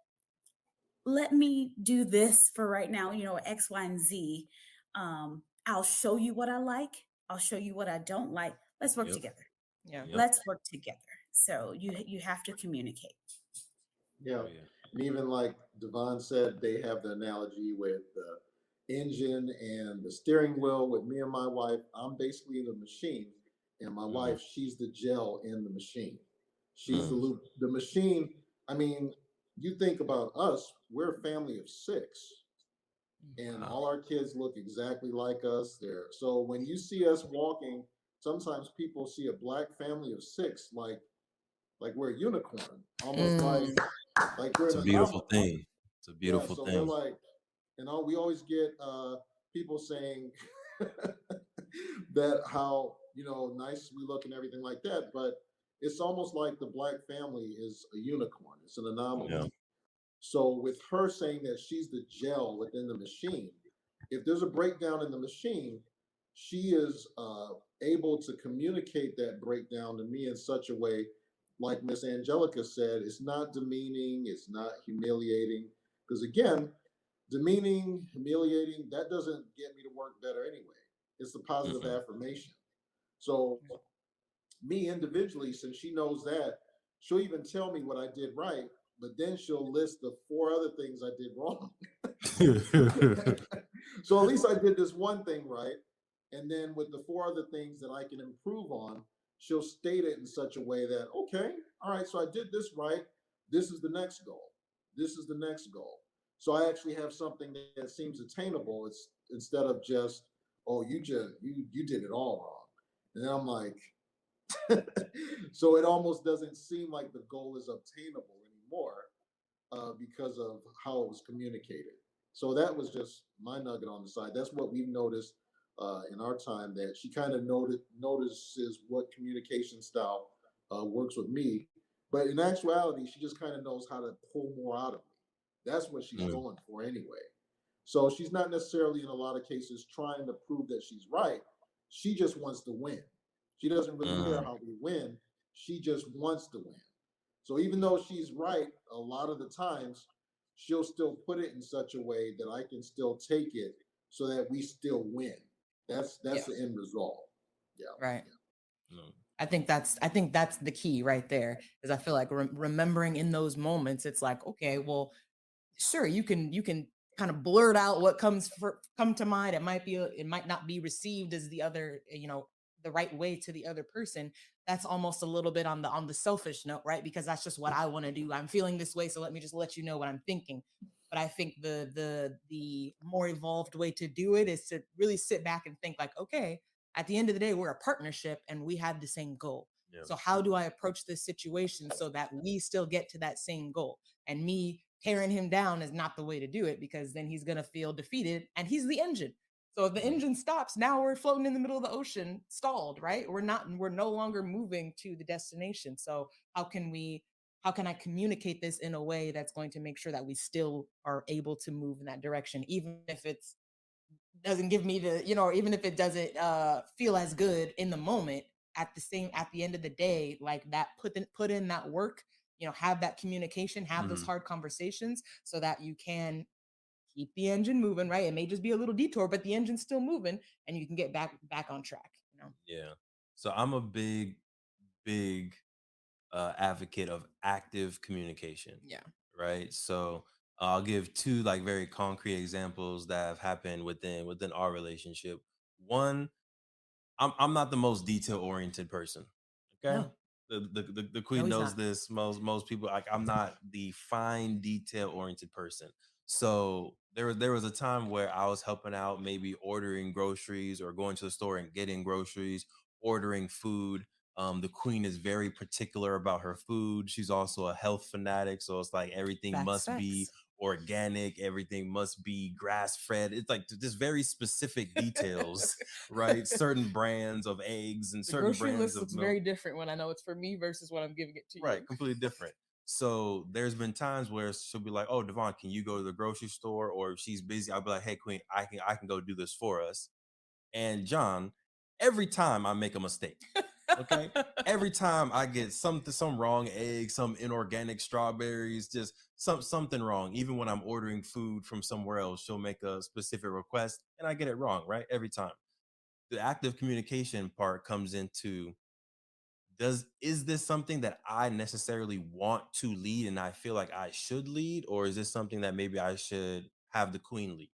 let me do this for right now, X, Y, and Z. I'll show you what I like. I'll show you what I don't like. Let's work Yep. together. Yeah. Yep. Let's work together. So you have to communicate. Yeah. Oh, yeah. And even like Devon said, they have the analogy with the engine and the steering wheel. With me and my wife, I'm basically the machine, and my wife, she's the gel in the machine. She's the loop. The machine, I mean, you think about us, we're a family of 6. And Wow. all our kids look exactly like us there. So when you see us walking, sometimes people see a black family of 6 like we're a unicorn, almost like we're It's an a beautiful anomaly. thing. It's a Yeah, beautiful so we're thing. like, we always get people saying that how nice we look and everything like that, but it's almost like the black family is a unicorn. It's an anomaly. Yeah. So with her saying that she's the gel within the machine, if there's a breakdown in the machine, she is able to communicate that breakdown to me in such a way, like Miss Angelica said, it's not demeaning, it's not humiliating. Because again, demeaning, humiliating, that doesn't get me to work better anyway. It's a positive affirmation. So me individually, since she knows that, she'll even tell me what I did right, but then she'll list the 4 other things I did wrong. So at least I did this one thing right. And then with the 4 other things that I can improve on, she'll state it in such a way that, okay, all right, so I did this right. This is the next goal. This is the next goal. So I actually have something that seems attainable. It's instead of just, oh, you did it all wrong. And then I'm like, so it almost doesn't seem like the goal is obtainable anymore because of how it was communicated. So that was just my nugget on the side. That's what we've noticed in our time, that she kind of notices what communication style works with me. But in actuality, she just kind of knows how to pull more out of me. That's what she's going for anyway. So she's not necessarily in a lot of cases trying to prove that she's right. She just wants to win. She doesn't really care how we win. She just wants to win. So even though she's right, a lot of the times she'll still put it in such a way that I can still take it so that we still win. That's the end result. Yeah. Right. No. I think that's the key right there. Is I feel like remembering in those moments, it's like, okay, well, sure, you can kind of blurt out what come to mind. It might not be received as the other, the right way to the other person. That's almost a little bit on the selfish note, right? Because that's just what I want to do. I'm feeling this way, so let me just let you know what I'm thinking. But I think the more evolved way to do it is to really sit back and think like, okay, at the end of the day, we're a partnership and we have the same goal. Yeah. So how do I approach this situation so that we still get to that same goal? And me tearing him down is not the way to do it, because then he's going to feel defeated, and he's the engine. So if the engine stops, now we're floating in the middle of the ocean, stalled, right? We're no longer moving to the destination. So how can I communicate this in a way that's going to make sure that we still are able to move in that direction, even if it's doesn't give me the, even if it doesn't feel as good in the moment, at the end of the day, like that, put in that work, have that communication, have those hard conversations so that you can keep the engine moving, right? It may just be a little detour, but the engine's still moving and you can get back on track, Yeah. So I'm a big advocate of active communication. Yeah. Right. So I'll give two like very concrete examples that have happened within our relationship. One, I'm not the most detail oriented person. Okay. No. The queen he's knows not. this. Most people, like, I'm not the fine detail oriented person. So there was a time where I was helping out, maybe ordering groceries or going to the store and getting groceries, ordering food. The queen is very particular about her food. She's also a health fanatic, so it's like everything must be organic, everything must be grass fed. It's like just very specific details, right? Certain brands of eggs and The certain grocery brands list of looks milk. very different when I know it's for me versus when I'm giving it to you. Right, completely different. So there's been times where she'll be like, "Oh, Devon, can you go to the grocery store?" Or if she's busy, I'll be like, "Hey, Queen, I can go do this for us." And John, every time I make a mistake, okay, every time I get some wrong egg, some inorganic strawberries, just something wrong. Even when I'm ordering food from somewhere else, she'll make a specific request and I get it wrong, right? Every time. The active communication part comes into, is this something that I necessarily want to lead and I feel like I should lead, or is this something that maybe I should have the queen lead?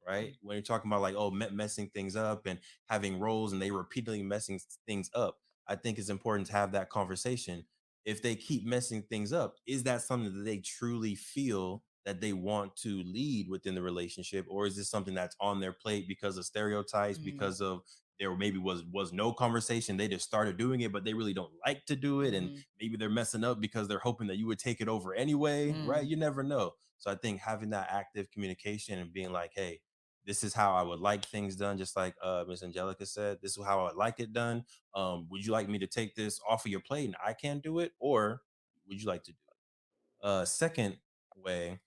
Right? When you're talking about like, oh, messing things up and having roles and they repeatedly messing things up, I think it's important to have that conversation. If they keep messing things up, is that something that they truly feel that they want to lead within the relationship, or is this something that's on their plate because of stereotypes, because of there maybe was no conversation, they just started doing it, but they really don't like to do it, and maybe they're messing up because they're hoping that you would take it over anyway, right? You never know. So I think having that active communication and being like, hey, this is how I would like things done, just like Miss Angelica said. This is how I would like it done. Would you like me to take this off of your plate and I can't do it, or would you like to do it? Second way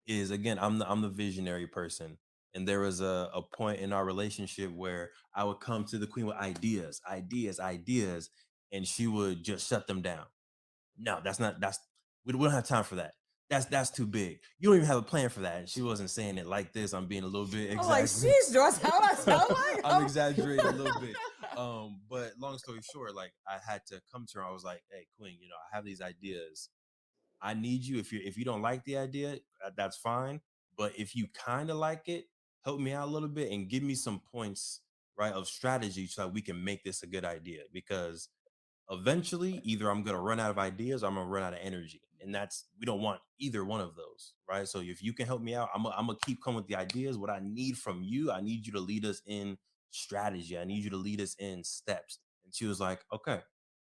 is, again, I'm the visionary person, and there was a point in our relationship where I would come to the queen with ideas, and she would just shut them down. No, we don't have time for that. That's too big. You don't even have a plan for that. And she wasn't saying it like this. I'm being a little bit exaggerated. Sheesh, Joyce, how I sound like? I'm exaggerating a little bit. But long story short, like, I had to come to her. I was like, hey, queen, I have these ideas. I need you. If you don't like the idea, that's fine. But if you kind of like it, help me out a little bit and give me some points, right, of strategy so that we can make this a good idea. Because eventually, either I'm going to run out of ideas or I'm going to run out of energy. And we don't want either one of those, right? So if you can help me out, I'm going to keep coming with the ideas. What I need from you, I need you to lead us in strategy. I need you to lead us in steps. And she was like, okay,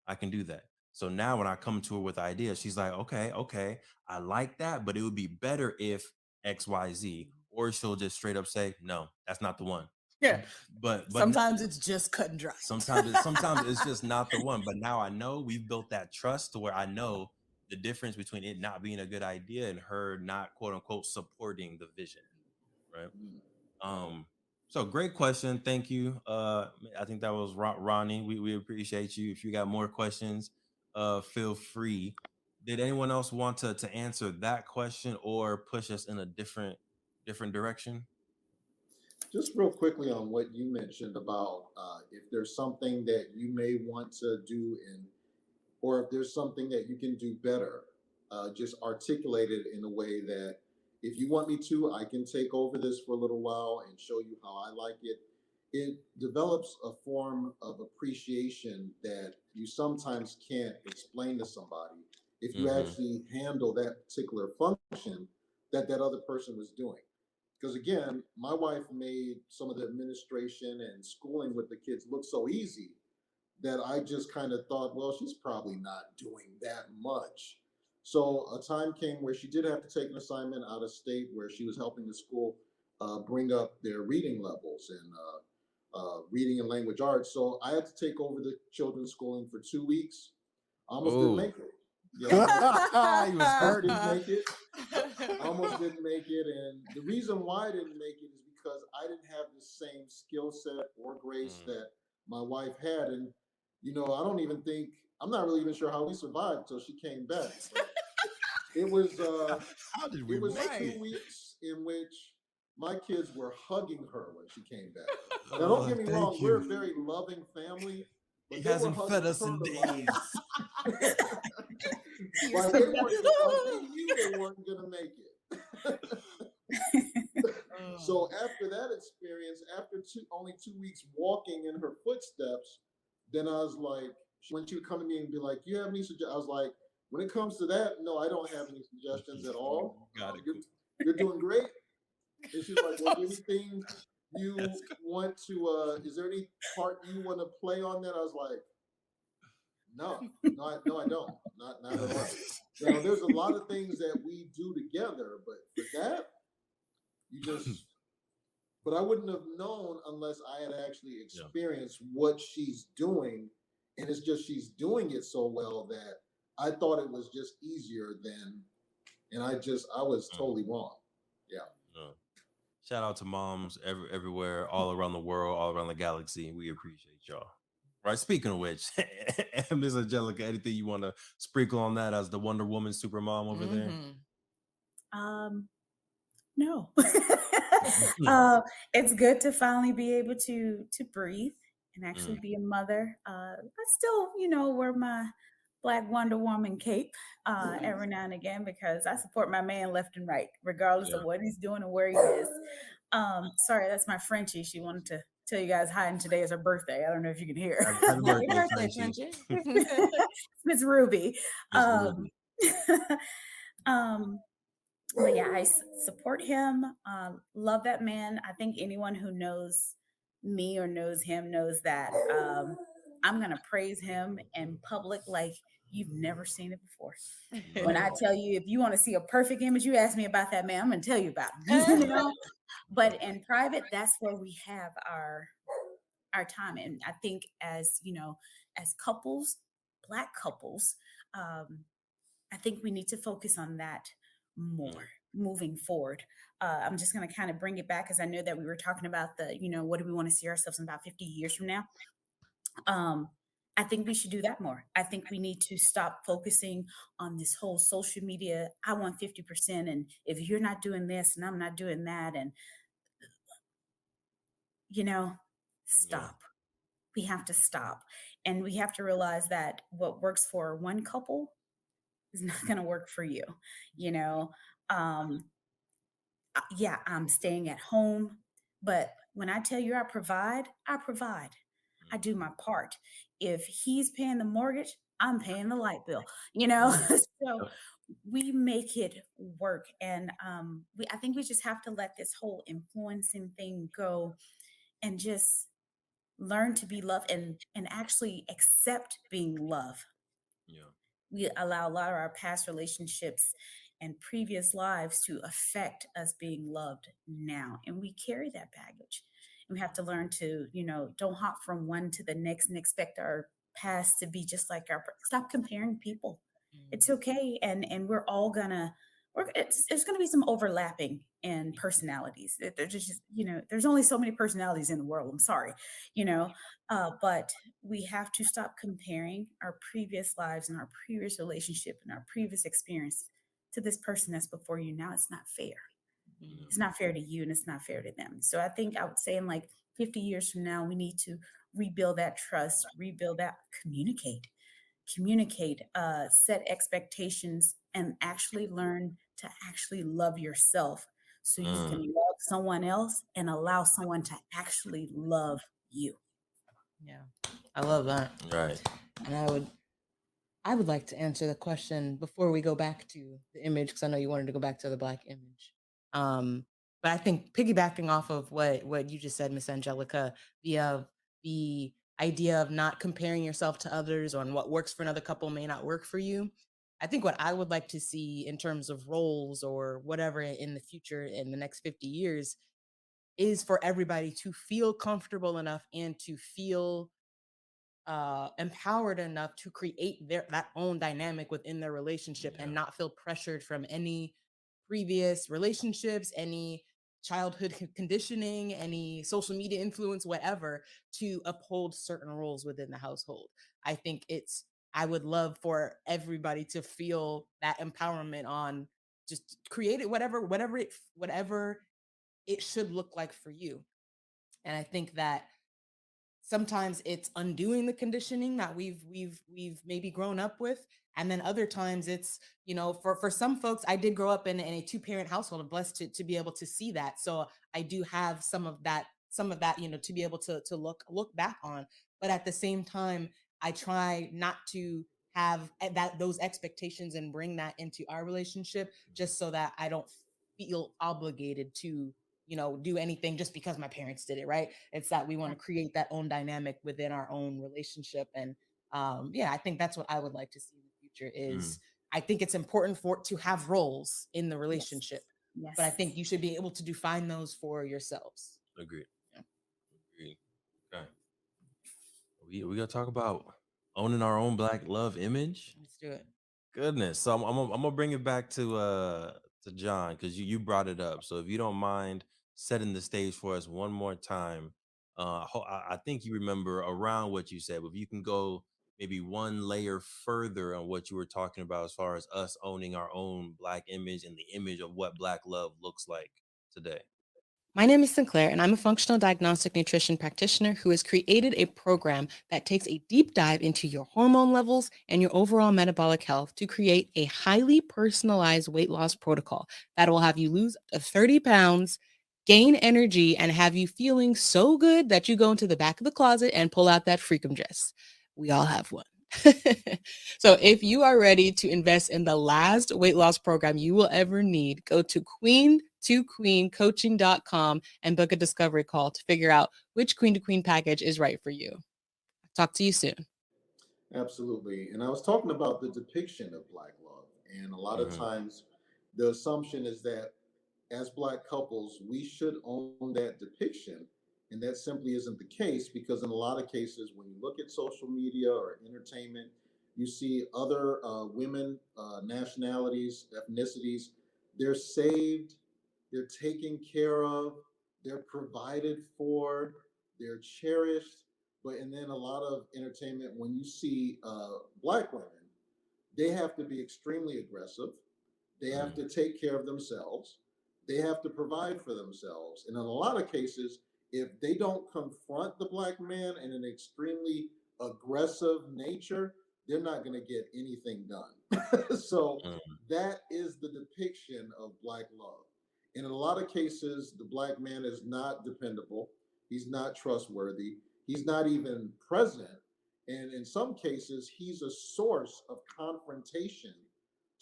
I can do that. So now when I come to her with ideas, she's like, okay, I like that, but it would be better if X, Y, Z. Or she'll just straight up say, no, that's not the one. Yeah. But sometimes it's just cut and dry. Sometimes it's just not the one. But now I know we've built that trust to where I know the difference between it not being a good idea and her not, quote unquote, supporting the vision. Right. So great question. Thank you. I think that was Ronnie. We appreciate you. If you got more questions, feel free. Did anyone else want to answer that question or push us in a different direction? Just real quickly on what you mentioned about if there's something that you may want to do, or if there's something that you can do better, just articulate it in a way that if you want me to, I can take over this for a little while and show you how I like it. It develops a form of appreciation that you sometimes can't explain to somebody. If you actually handle that particular function, that that other person was doing. Because again, my wife made some of the administration and schooling with the kids look so easy that I just kind of thought, well, she's probably not doing that much. So a time came where she did have to take an assignment out of state where she was helping the school bring up their reading levels and reading and language arts. So I had to take over the children's schooling for 2 weeks. I almost didn't make it. Yeah, He was hurt. didn't make it. Almost didn't make it. And the reason why I didn't make it is because I didn't have the same skill set or grace that my wife had. And, you know, I'm not really even sure how we survived until she came back. But it was, How did we it was make 2 it? weeks in which my kids were hugging her when she came back. Now, don't get me wrong, thank we're a you. very loving family. But He they were hasn't hugging fed us her in like- days. like they knew they weren't gonna make it. So after that experience, after only 2 weeks walking in her footsteps, then I was like, when she would come to me and be like, "You have any suggestions?" I was like, "When it comes to that, no, I don't have any suggestions at all. Got it. You're doing great." And she's like, "Well, anything you want to? Is there any part you want to play on that?" I was like, "No, I don't. Not at all." Now, there's a lot of things that we do together, but for that, you just. But I wouldn't have known unless I had actually experienced what she's doing, and it's just she's doing it so well that I thought it was just easier than, and I was totally wrong. Yeah. Shout out to moms everywhere, all around the world, all around the galaxy. We appreciate y'all. Right. Speaking of which, Miss Angelica, anything you want to sprinkle on that as the Wonder Woman super mom over there? No. It's good to finally be able to breathe and actually be a mother. I still, wear my Black Wonder Woman cape every now and again because I support my man left and right, regardless of what he's doing and where he is. Sorry, that's my Frenchie. She wanted to tell you guys hi, and today is her birthday. I don't know if you can hear. Happy birthday, Frenchie. Miss Ruby. Ruby. But yeah, I support him. Love that man. I think anyone who knows me or knows him knows that I'm gonna praise him in public like you've never seen it before. When I tell you, if you want to see a perfect image, you ask me about that man, I'm gonna tell you about him. But in private, that's where we have our time. And I think as couples, Black couples, I think we need to focus on that more moving forward. I'm just going to kind of bring it back because I know that we were talking about what do we want to see ourselves in about 50 years from now? I think we should do that more. I think we need to stop focusing on this whole social media. I want 50%. And if you're not doing this and I'm not doing that, and, stop. We have to stop. And we have to realize that what works for one couple is not going to work for you. Yeah, I'm staying at home, but when I tell you I provide, I do my part. If he's paying the mortgage, I'm paying the light bill, so we make it work. And I think we just have to let this whole influencing thing go and just learn to be loved and actually accept being loved. We allow a lot of our past relationships and previous lives to affect us being loved now. And we carry that baggage. And we have to learn to, don't hop from one to the next and expect our past to be just like stop comparing people. It's okay. And we're all there's going to be some overlapping in personalities. There's just, there's only so many personalities in the world. I'm sorry, but we have to stop comparing our previous lives and our previous relationship and our previous experience to this person that's before you now. It's not fair. It's not fair to you and it's not fair to them. So I think I would say in like 50 years from now, we need to rebuild that trust, rebuild that, communicate, set expectations, and actually learn to actually love yourself so you can love someone else and allow someone to actually love you. Yeah, I love that. Right. And I would I would like to answer the question before we go back to the image, because I know you wanted to go back to the black image. Um, but I think piggybacking off of what you just said, Miss Angelica, the idea of not comparing yourself to others, or on what works for another couple may not work for you. I think what I would like to see in terms of roles or whatever in the future in the next 50 years is for everybody to feel comfortable enough and to feel empowered enough to create their that own dynamic within their relationship Yeah. and not feel pressured from any previous relationships, any childhood conditioning, any social media influence, whatever, to uphold certain roles within the household. I think I would love for everybody to feel that empowerment on just create it, whatever it should look like for you. And I think that sometimes it's undoing the conditioning that we've maybe grown up with, and then other times it's, for some folks, I did grow up in a two-parent household. I'm blessed to be able to see that, so I do have some of that, to be able to look back on. But at the same time, I try not to have those expectations and bring that into our relationship, just so that I don't feel obligated to do anything just because my parents did it, right? It's that we want Yeah. to create that own dynamic within our own relationship. And yeah, I think that's what I would like to see in the future Mm, is, I think it's important for to have roles in the Yes. relationship, but I Yes. think you should be able to define those for yourselves. agreed. Yeah, Agreed. Okay. We gonna talk about owning our own black love image. let's do it. Goodness. So I'm gonna bring it back to John, because you brought it up. So if you don't mind setting the stage for us one more time, I think you remember around what you said, but if you can go maybe one layer further on what you were talking about as far as us owning our own black image and the image of what black love looks like today. My name is Sinclair, and I'm a functional diagnostic nutrition practitioner who has created a program that takes a deep dive into your hormone levels and your overall metabolic health to create a highly personalized weight loss protocol that will have you lose up to 30 pounds, gain energy, and have you feeling so good that you go into the back of the closet and pull out that freakum dress. We all have one. So if you are ready to invest in the last weight loss program you will ever need, go to queen2queencoaching.com and book a discovery call to figure out which queen to queen package is right for you. Talk to you soon. Absolutely. And I was talking about the depiction of Black love. And a lot of Hmm. times the assumption is that as Black couples, we should own that depiction. And that simply isn't the case, because in a lot of cases, when you look at social media or entertainment, you see other women, nationalities, ethnicities, they're saved, they're taken care of, they're provided for, they're cherished. But and then a lot of entertainment, when you see Black women, they have to be extremely aggressive. They have to take care of themselves. They have to provide for themselves. And in a lot of cases, if they don't confront the Black man in an extremely aggressive nature, they're not going to get anything done. So Mm, that is the depiction of Black love. And in a lot of cases, the Black man is not dependable. He's not trustworthy. He's not even present. And in some cases, he's a source of confrontation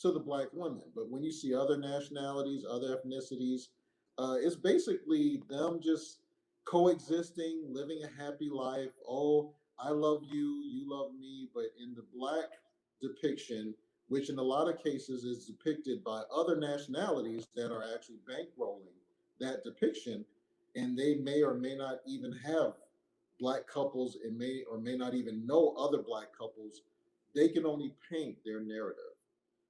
to the Black women. But when you see other nationalities, other ethnicities, it's basically them just coexisting, living a happy life. Oh, I love you, you love me. But in the Black depiction, which in a lot of cases is depicted by other nationalities that are actually bankrolling that depiction, and they may or may not even have Black couples and may or may not even know other Black couples, they can only paint their narrative.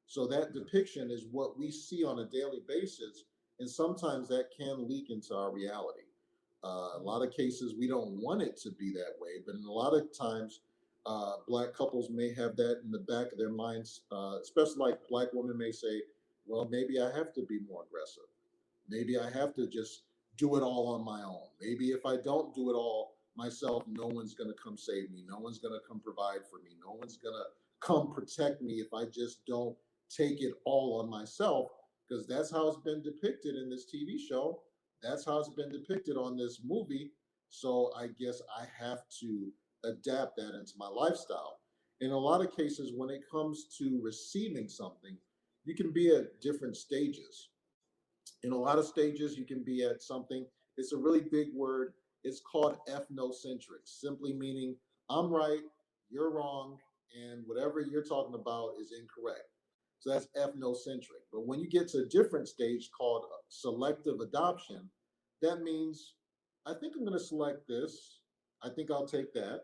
So that depiction is what we see on a daily basis, and sometimes that can leak into our reality. A lot of cases we don't want it to be that way, but in a lot of times, Black couples may have that in the back of their minds, especially like Black women may say, well, maybe I have to be more aggressive. Maybe I have to just do it all on my own. Maybe if I don't do it all myself, no one's going to come save me. No one's going to come provide for me. No one's going to come protect me if I just don't take it all on myself, because that's how it's been depicted in this TV show. That's how it's been depicted on this movie. So I guess I have to adapt that into my lifestyle. In a lot of cases, when it comes to receiving something, you can be at different stages. In a lot of stages, you can be at something. It's a really big word. It's called ethnocentric, simply meaning I'm right, you're wrong, and whatever you're talking about is incorrect. So that's ethnocentric. But when you get to a different stage called selective adoption, that means I think I'm going to select this. I think I'll take that.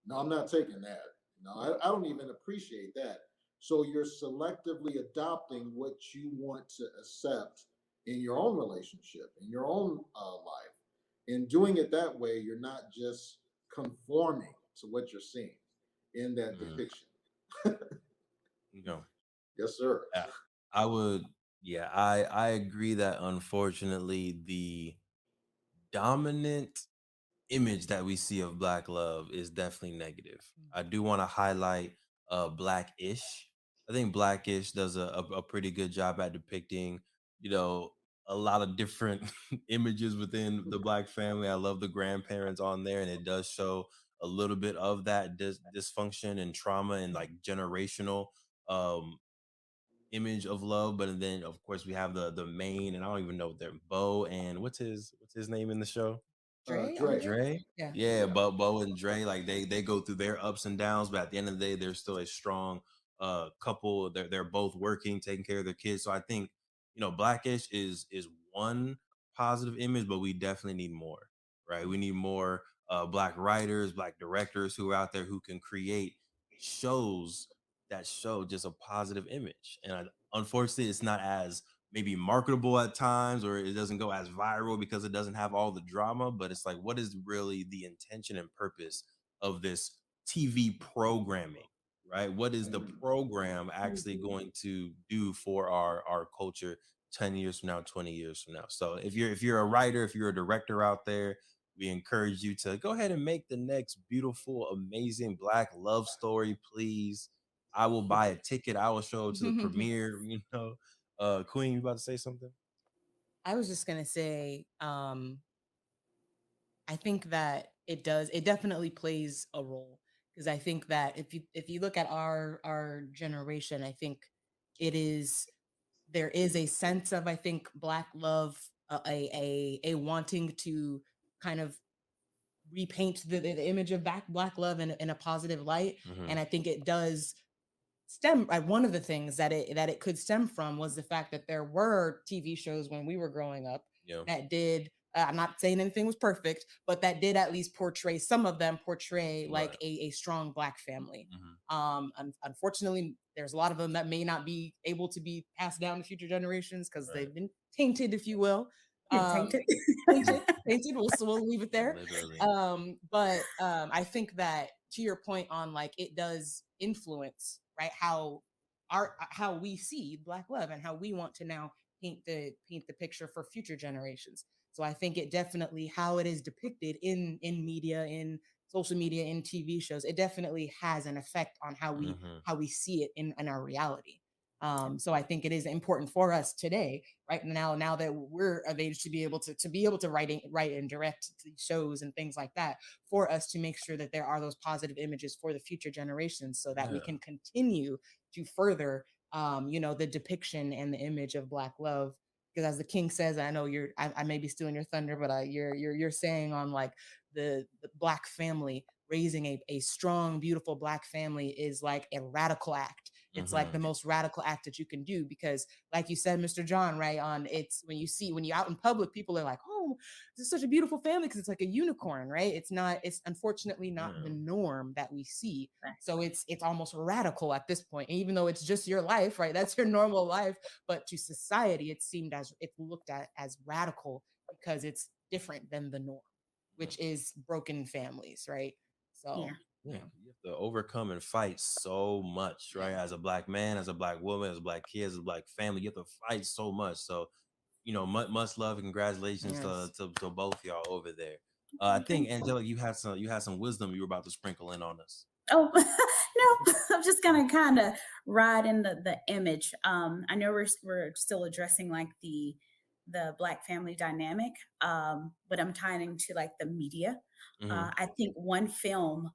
No, I'm not taking that. No, I don't even appreciate that. So you're selectively adopting what you want to accept in your own relationship, in your own life. In doing it that way, you're not just conforming to what you're seeing in that depiction. You know, Yes, sir. I would, yeah, I agree that unfortunately the dominant image that we see of black love is definitely negative. I do want to highlight Blackish. I think Blackish does a pretty good job at depicting, you know, a lot of different images within the black family. I love the grandparents on there, and it does show a little bit of that dysfunction and trauma and like generational um image of love. But then of course we have the main, and I don't even know their Bo and what's his name in the show, Dre on Dre. there? Dre. Yeah. Yeah, Yeah. Bo and Dre, like they go through their ups and downs, but at the end of the day, they're still a strong couple. They're both working, taking care of their kids. So I think, you know, Blackish is one positive image, but we definitely need more, right? We need more black writers, black directors who are out there who can create shows that show just a positive image. And unfortunately, it's not as maybe marketable at times, or it doesn't go as viral because it doesn't have all the drama. But it's like, what is really the intention and purpose of this TV programming, right? What is the program actually going to do for our culture 10 years from now, 20 years from now? So if you're a writer, if you're a director out there, we encourage you to go ahead and make the next beautiful, amazing black love story, please. I will buy a ticket. I will show to the premiere, you know. Queen, you about to say something? I was just gonna say, I think that it definitely plays a role, because I think that if you look at our generation, I think it is there is a sense of, I think, black love, a wanting to kind of repaint the image of black love in a positive light. Mm-hmm. And I think it does stem, one of the things that it could stem from was the fact that there were TV shows when we were growing up Yeah. that did, I'm not saying anything was perfect, but that did at least portray, some of them portray like Right. a strong black family. Mm-hmm. Unfortunately, there's a lot of them that may not be able to be passed down to future generations because Right. they've been tainted, if you will. Tainted. Tainted. We'll leave it there. Literally. But I think that, to your point on, like, it does influence, right, how we see black love and how we want to now paint the picture for future generations. So I think it definitely, how it is depicted in media, in social media, in TV shows, it definitely has an effect on Mm-hmm. how we see it in our reality. So I think it is important for us today, right now that we're of age to be able to write and direct these shows and things like that, for us to make sure that there are those positive images for the future generations, so that we Yeah. can continue to further, the depiction and the image of black love. Because as the king says, I know I may be stealing your thunder, but you're saying on, like, the black family, raising a strong, beautiful black family is like a radical act. It's like the Mm-hmm. most radical act that you can do, because, like you said, Mr. John, right, on, it's when you're out in public, people are like, oh, this is such a beautiful family because it's like a unicorn, right? It's unfortunately not Yeah. the norm that we see. Right. So it's almost radical at this point. And even though it's just your life, right? That's your normal life. But to society, it's looked at as radical because it's different than the norm, which is broken families, right? So Yeah. Yeah, you have to overcome and fight so much, right? As a black man, as a black woman, as a black kid, as a black family, you have to fight so much. So, you know, much love and congratulations Yes. to both y'all over there. I think, Angela, you had some wisdom you were about to sprinkle in on us. Oh no, I'm just gonna kind of ride in the image. I know we're still addressing like the black family dynamic, but I'm tying into like the media. Mm-hmm. I think one film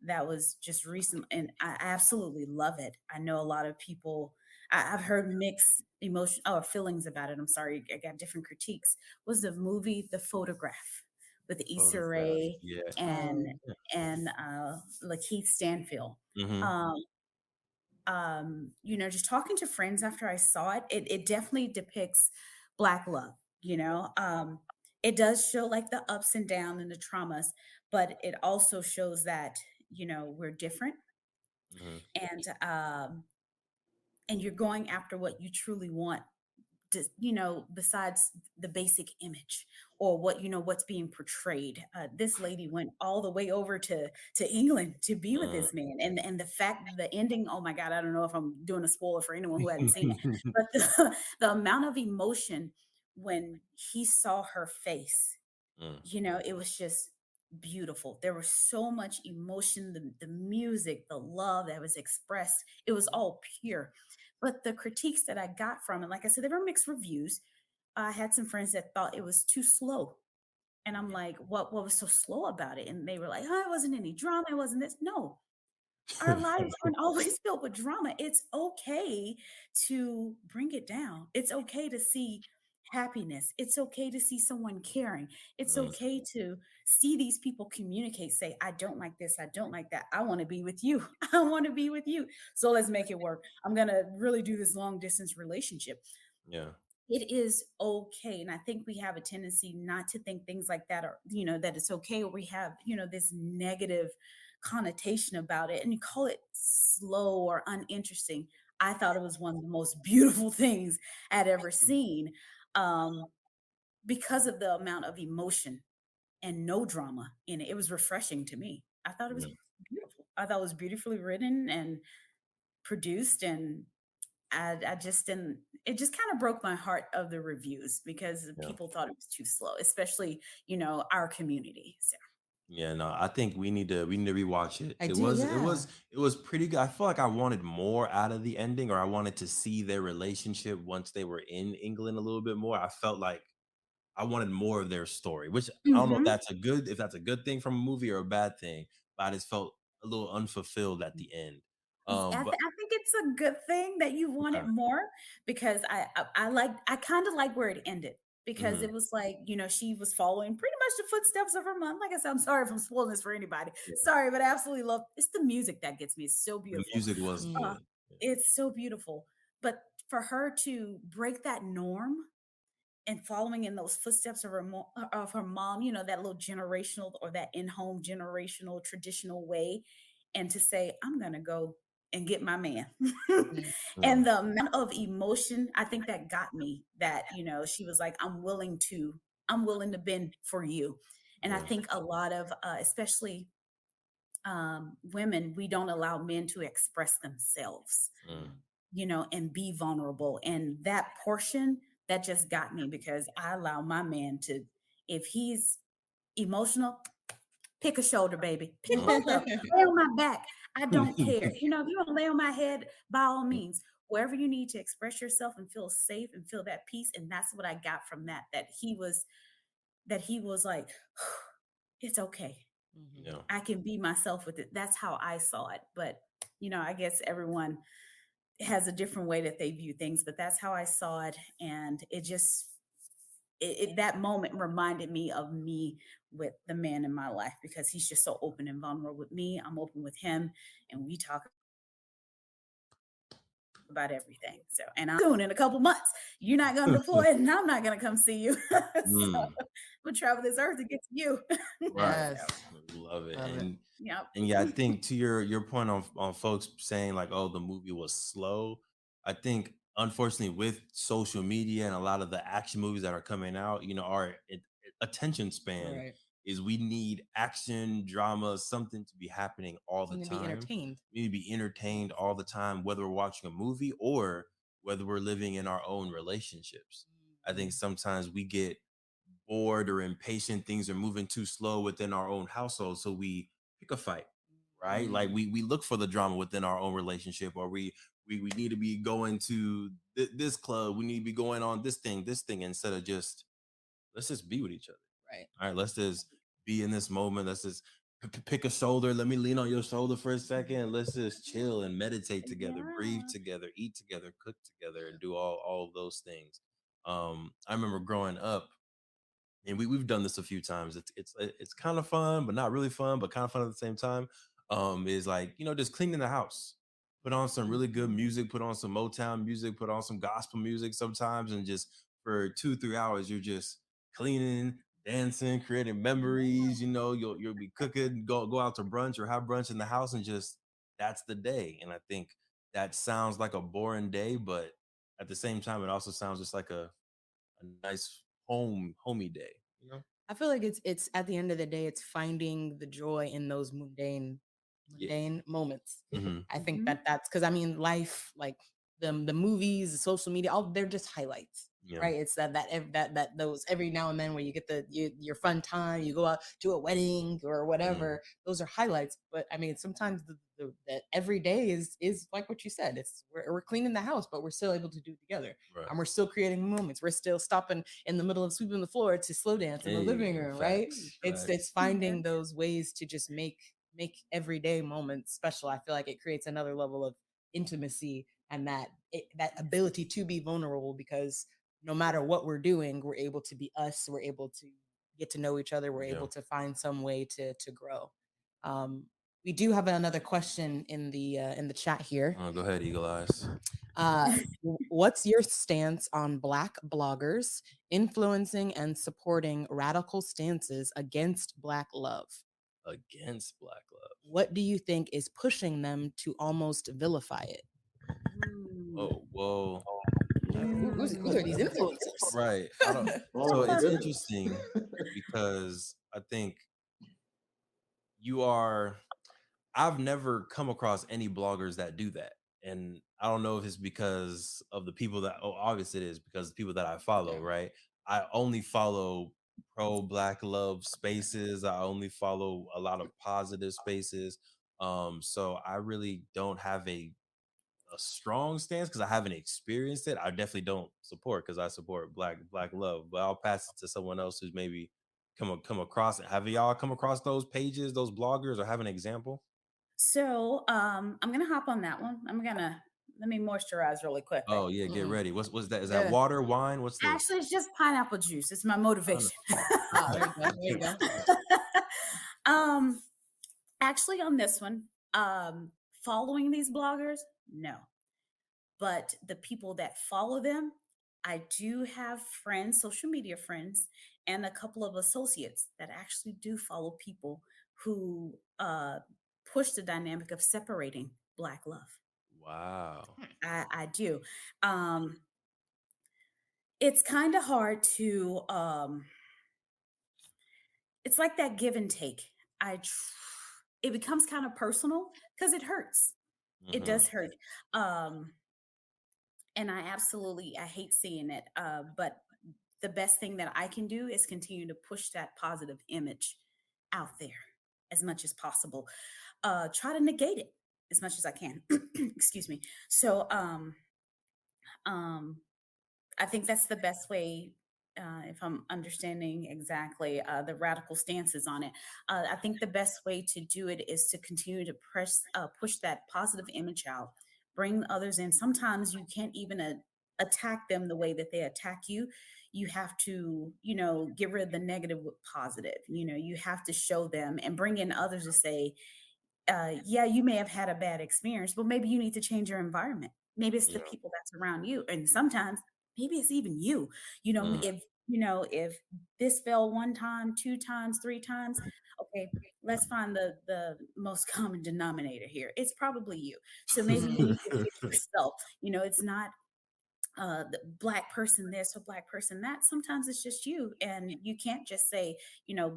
that was just recent, and I absolutely love it. I know a lot of people. I've heard mixed emotion or feelings about it. I'm sorry, I got different critiques. Was the movie The Photograph with Issa Photograph. Rae Yeah. and Oh, Lakeith Stanfield? Mm-hmm. Um, just talking to friends after I saw it, it definitely depicts Black love, you know. It does show like the ups and downs and the traumas, but it also shows that, we're different, Mm-hmm. and you're going after what you truly want, besides the basic image or what's being portrayed. This lady went all the way over to England to be with this man, and the fact that the ending. Oh my God, I don't know if I'm doing a spoiler for anyone who hadn't seen it, but the amount of emotion when he saw her face, Mm. it was just beautiful. There was so much emotion, the music, the love that was expressed. It was all pure. But the critiques that I got from it, like I said, there were mixed reviews. I had some friends that thought it was too slow. And I'm like, what was so slow about it? And they were like, oh, it wasn't any drama. It wasn't this. No, our lives aren't always filled with drama. It's okay to bring it down. It's okay to see happiness. It's okay to see someone caring. It's Mm. okay to see these people communicate, say, I don't like this. I don't like that. I want to be with you. I want to be with you. So let's make it work. I'm going to really do this long distance relationship. Yeah. It is okay. And I think we have a tendency not to think things like that are, that it's okay. Or we have, this negative connotation about it and you call it slow or uninteresting. I thought it was one of the most beautiful things I'd ever seen, um, because of the amount of emotion and no drama in it. It was refreshing to me. I thought it was Yeah. beautiful. I thought it was beautifully written and produced, and I just didn't. It just kind of broke my heart of the reviews because Yeah. people thought it was too slow, especially our community. So Yeah, no, I think we need to rewatch it. I It do. was it Yeah. was it was pretty good. I feel like I wanted more out of the ending, or I wanted to see their relationship once they were in England a little bit more. I felt like I wanted more of their story, which I don't know hmm if that's a good thing from a movie or a bad thing, but I just felt a little unfulfilled at the end. But I think it's a good thing that you okay. wanted more, because I kind of like where it ended, because Mhm. it was like, she was following pretty much the footsteps of her mom. Like I said, I'm sorry if I'm spoiling this for anybody. Yeah. Sorry, but I absolutely love it's the music that gets me. It's so The beautiful. music was Uh, good. it's so beautiful. But for her to break that norm and following in those footsteps of her mom, that little generational or that in-home generational traditional way, and to say, I'm gonna go and get my man. Mhm. Yeah. And the amount of emotion, I think that got me, that she was like, I'm willing to bend for you. And I Yeah. think a lot of especially women, we don't allow men to express themselves, Mm. and be vulnerable. And that portion, that just got me, because I allow my man to, if he's emotional, pick a shoulder, baby. Pick Mm. both up. Lay on my back. I don't care. If you want to lay on my head, by all means, wherever you need to express yourself and feel safe and feel that peace. And that's what I got from that he was like, it's okay. Mhm. Yeah. I can be myself with it. That's how I saw it. But, I guess everyone has a different way that they view things, but that's how I saw it. And it just, that moment reminded me of me with the man in my life, because he's just so open and vulnerable with me. I'm open with him, and we talk about everything. So, and I'm soon in a couple months, you're not going to deploy, and I'm not going to come see you. So, Mm. we'll travel this earth to get to you. Right. So, Yes. Love it. Love it. yep. And yeah, I think to your point on folks saying like, oh, the movie was slow. I think unfortunately with social media and a lot of the action movies that are coming out, our attention span Right. is we need action, drama, something to be happening all the You can be time. entertained. We need to be entertained all the time, whether we're watching a movie or whether we're living in our own relationships. I think sometimes we get bored or impatient, things are moving too slow within our own household, so we pick a fight, right? Like we look for the drama within our own relationship, or we need to be going to this club, we need to be going on this thing, instead of just let's just be with each other. Right. All right, let's just be in this moment. Let's just pick a shoulder. Let me lean on your shoulder for a second. Let's just chill and meditate together, breathe Yeah. together, eat together, cook together, and do all of those things. I remember growing up, and we've done this a few times. It's kind of fun, but not really fun, but kind of fun at the same time. Is like, just cleaning the house. Put on some really good Mhm. music, put on some Motown music, put on some gospel music sometimes, and just for 2 3 hours you're just cleaning, dancing, creating Yeah. memories. You'll be cooking, go out to brunch or have brunch in the house, and just that's the day. And I think that sounds like a boring day, but at the same time, it also sounds just like a nice homey day, you know? I feel like it's at the end of the day, it's finding the joy in those Yeah. mundane moments. Hmm. I think Mhm. that's because I mean, life, like the movies, the social media, all they're just highlights, Yeah. right? It's that those every now and then where you get your fun time, you go out to a wedding or whatever. Those are highlights. But I mean, sometimes the every day is like what you said. It's we're cleaning the house, but we're still able to do it together, Right. and we're still creating moments. We're still stopping in the middle of sweeping the floor to slow dance in the living Hey, room, right? facts. It's Facts. finding those ways to just make everyday moments special. I feel like it creates another level of intimacy and that ability to be vulnerable, because no matter what we're doing, we're able to be us. We're able to get to know each other. We're Yeah. able to find some way to grow. Um, we do have another question in the chat here. Go ahead, Eagle Eyes. What's your stance on Black bloggers influencing and supporting radical stances against Black love? Against Black love. What do you think is pushing them to almost vilify it? Mm. Oh, well, Who are these influencers? right. I don't. Oh So my it's goodness. interesting because I think you are. I've never come across any bloggers that do that. And I don't know if it's because of the people that, oh, obviously it is because of the people that I follow, Yeah. right? I only follow pro Black love spaces. I only follow a lot of positive spaces. So I really don't have a strong stance because I haven't experienced it. I definitely don't support because I support Black love, but I'll pass it to someone else who's maybe come across it. Have y'all come across those pages, those bloggers, or have an example? So I'm gonna hop on that one. Let me moisturize really quick. Oh yeah, get Mm-mm. ready. What's that? Is that Yeah. water, wine? What's the? Actually, it's just pineapple juice. It's my I don't know. motivation. Ah, there you go. There you go. um, actually, on this one, following these bloggers, no. But the people that follow them, I do have friends, social media friends, and a couple of associates that actually do follow people who push the dynamic of separating Black love. Wow. I do. Um, it's kind of hard to it's like that give and take. It becomes kind of personal because it hurts. It Hmm. does hurt. Um, and I hate seeing it. But the best thing that I can do is continue to push that positive image out there as much as possible. Try to negate it as much as I can. Excuse me. So um I think that's the best way, if I'm understanding exactly the radical stances on it. I think the best way to do it is to continue to push that positive image out, bring others in. Sometimes you can't even attack them the way that they attack you. You have to, get rid of the negative with positive. You have to show them and bring in others to say, yeah, you may have had a bad experience, but maybe you need to change your environment. Maybe it's the Yeah. people that's around you. And sometimes maybe it's even you. Mm. If this fell one time, two times, three times, okay, let's find the most common denominator here. It's probably you. So maybe you need to fix yourself. It's not the Black person this or Black person that. Sometimes it's just you, and you can't just say,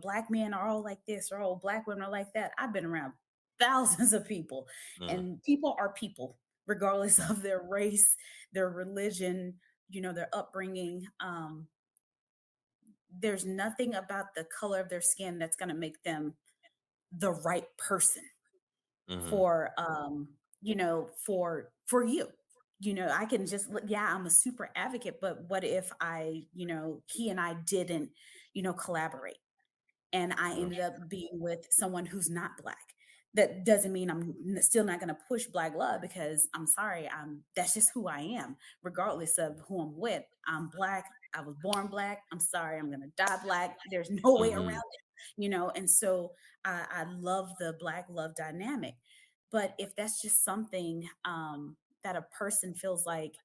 Black men are all like this or all Black women are like that. I've been around thousands of people, Mm. and people are people regardless of their race, their religion, their upbringing. There's nothing about the color of their skin that's going to make them the right person Mhm. for for you. I can just yeah, I'm a super advocate, but what if he and I didn't collaborate? and I Yeah. ended up being with someone who's not Black. That doesn't mean I'm still not going to push Black love, because I'm sorry, that's just who I am, regardless of who I'm with. I'm Black. I was born Black. I'm sorry, I'm going to die Black. There's no way around Mm-hmm. it. And so I love the Black love dynamic. But if that's just something that a person feels like,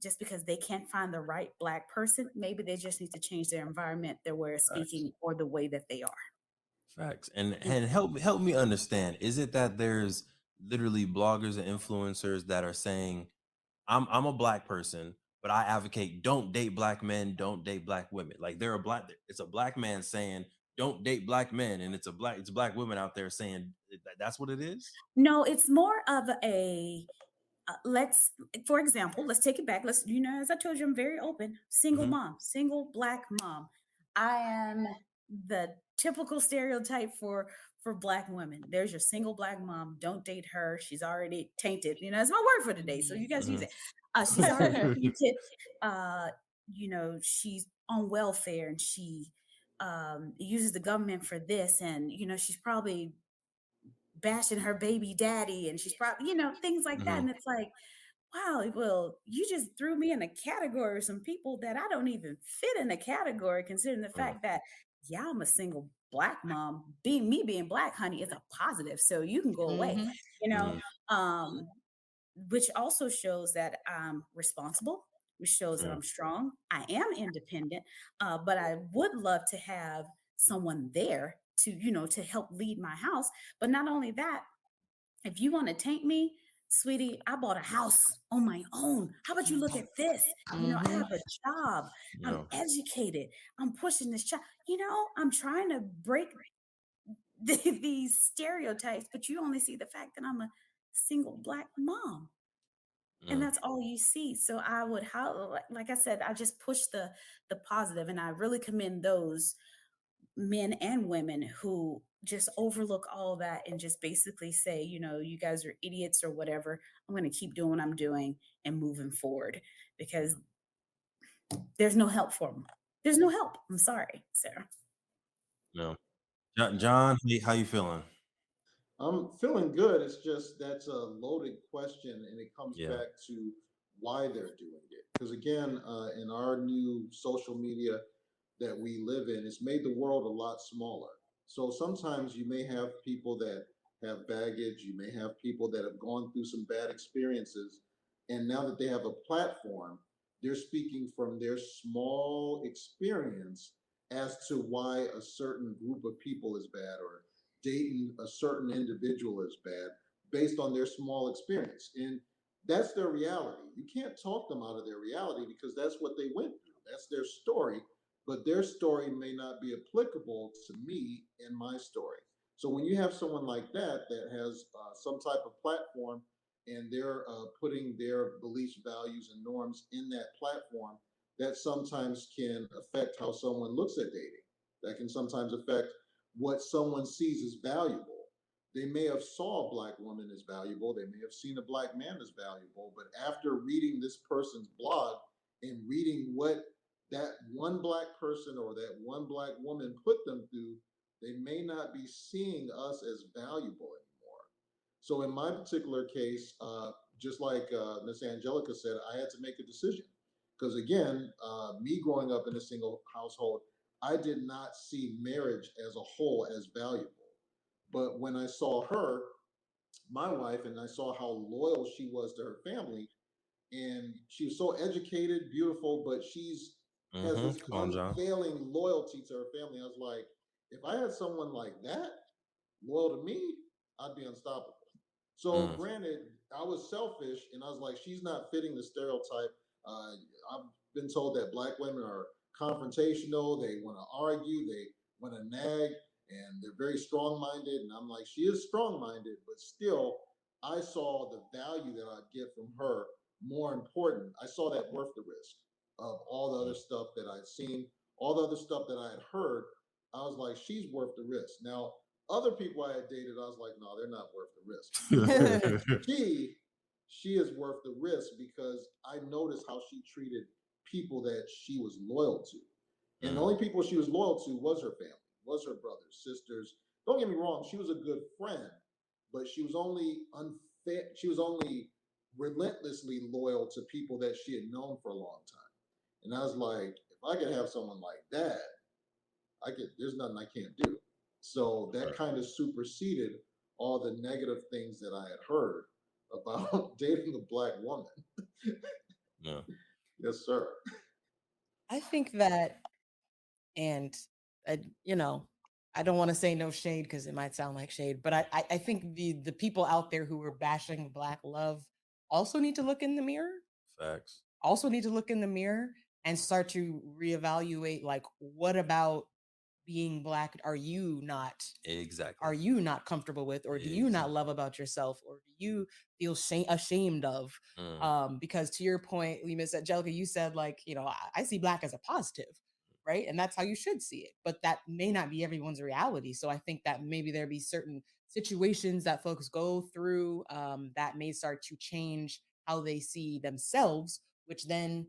just because they can't find the right Black person, maybe they just need to change their environment, their way of Facts. speaking, or the way that they are. Facts. And help me understand. Is it that there's literally bloggers and influencers that are saying, I'm a Black person, but I advocate don't date Black men, don't date Black women. Like it's a Black man saying don't date Black men, and it's Black women out there saying that's what it is? No, it's more of a for example, let's take it back. As I told you, I'm very open. Single Mm-hmm. mom, single Black mom. I am the typical stereotype for Black women. There's your single Black mom. Don't date her. She's already tainted. It's my word for today, so you guys use it. She's already tainted. She's on welfare, and she uses the government for this, and she's probably bashing her baby daddy, and she's probably things like that. Mm-hmm. And it's like, wow, well, you just threw me in a category of some people that I don't even fit in a category, considering the fact that, yeah, I'm a single Black mom. Me being Black, honey, is a positive, so you can go away. Mhm. Which also shows that I'm responsible, which shows that Yeah. I'm strong. I am independent, but I would love to have someone there to help lead my house. But not only that, if you want to taint me, sweetie, I bought a house on my own. How about you look at this? I Mhm. have a job. I'm Yeah. educated. I'm pushing this child. I'm trying to break these stereotypes, but you only see the fact that I'm a single Black mom. And Yeah. that's all you see. So I would, like I said, I just push the positive, and I really commend those men and women who just overlook all that and just basically say, you guys are idiots or whatever. I'm going to keep doing what I'm doing and moving forward, because there's no help for them. There's no help. I'm sorry, Sarah. No. John, how you feeling? I'm feeling good. It's just that's a loaded question, and it comes Yeah. back to why they're doing it. Because again, in our new social media that we live in, it's made the world a lot smaller. So sometimes you may have people that have baggage, you may have people that have gone through some bad experiences, and now that they have a platform, they're speaking from their small experience as to why a certain group of people is bad, or dating a certain individual is bad based on their small experience. And that's their reality. You can't talk them out of their reality, because that's what they went through. That's their story, but their story may not be applicable to me and my story. So when you have someone like that that has some type of platform, and they're putting their beliefs, values, and norms in that platform, that sometimes can affect how someone looks at dating. That can sometimes affect what someone sees as valuable. They may have saw a Black woman as valuable, they may have seen a Black man as valuable, but after reading this person's blog and reading what that one Black person or that one Black woman put them through, they may not be seeing us as valuable anymore. So in my particular case, just like Miss Angelica said, I had to make a decision, because again, me growing up in a single household, I did not see marriage as a whole as valuable. But when I saw her, my wife, and I saw how loyal she was to her family, and she was so educated, beautiful, but she's has Mm-hmm. this Come on, John. unfailing loyalty to her family. I was like, if I had someone like that loyal to me, I'd be unstoppable. So, Mm. granted, I was selfish, and I was like, she's not fitting the stereotype. I've been told that Black women are confrontational, they want to argue, they want to nag, and they're very strong minded. And I'm like, she is strong minded, but still, I saw the value that I'd get from her more important. I saw that worth the risk of all the other stuff that I'd seen, all the other stuff that I had heard. I was like, she's worth the risk. Now, other people I had dated, I was like, no, they're not worth the risk. But she is worth the risk, because I noticed how she treated people that she was loyal to. And the only people she was loyal to was her family. was her brothers, sisters. Don't get me wrong, she was a good friend, but she was only unfair. She was only relentlessly loyal to people that she had known for a long time. And I was like, if I could have someone like that, I could. There's nothing I can't do. So that Right. kind of superseded all the negative things that I had heard about dating a black woman. Yeah. Yes, sir. I think that, and you know, I don't want to say no shade because it might sound like shade, but I think the people out there who are bashing black love also need to look in the mirror. Facts. Also need to look in the mirror and start to reevaluate, like, what about being black are Exactly. you not comfortable with, or do you not love about yourself, or do you feel ashamed of? Because to your point, Miss Angelica, you said, like, I see black as a positive, right? And that's how you should see it, but that may not be everyone's reality. So I think that maybe there be certain situations that folks go through, that may start to change how they see themselves, which then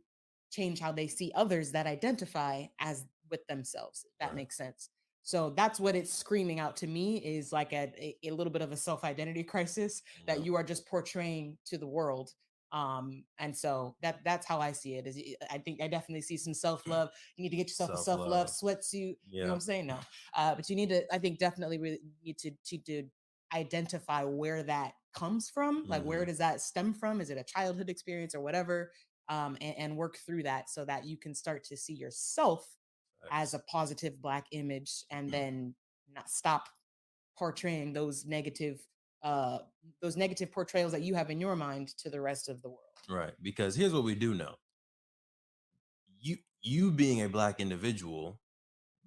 change how they see others that identify as with themselves, if that Right. makes sense. So that's what it's screaming out to me, is like a little bit of a self-identity crisis that Yeah. you are just portraying to the world. And so that's how I see it. I think I definitely see some self-love. You need to get yourself a self-love sweatsuit. You know what I'm saying? No. But you need to, I think, definitely really need to identify where that comes from. Like, where does that stem from? Is it a childhood experience or whatever? And work through that so that you can start to see yourself as a positive black image, and then not stop portraying those negative portrayals that you have in your mind to the rest of the world. Right. Because here's what we do know. You being a black individual,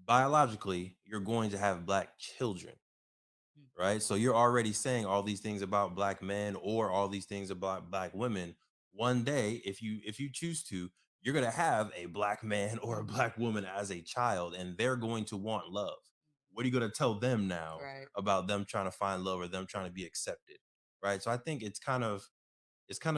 biologically, you're going to have black children. Right. So you're already saying all these things about black men or all these things about black women. One day, if you choose to, you're gonna have a black man or a black woman as a child, and they're going to want love. What are you gonna tell them now Right. about them trying to find love or them trying to be accepted? Right. So I think it's kind of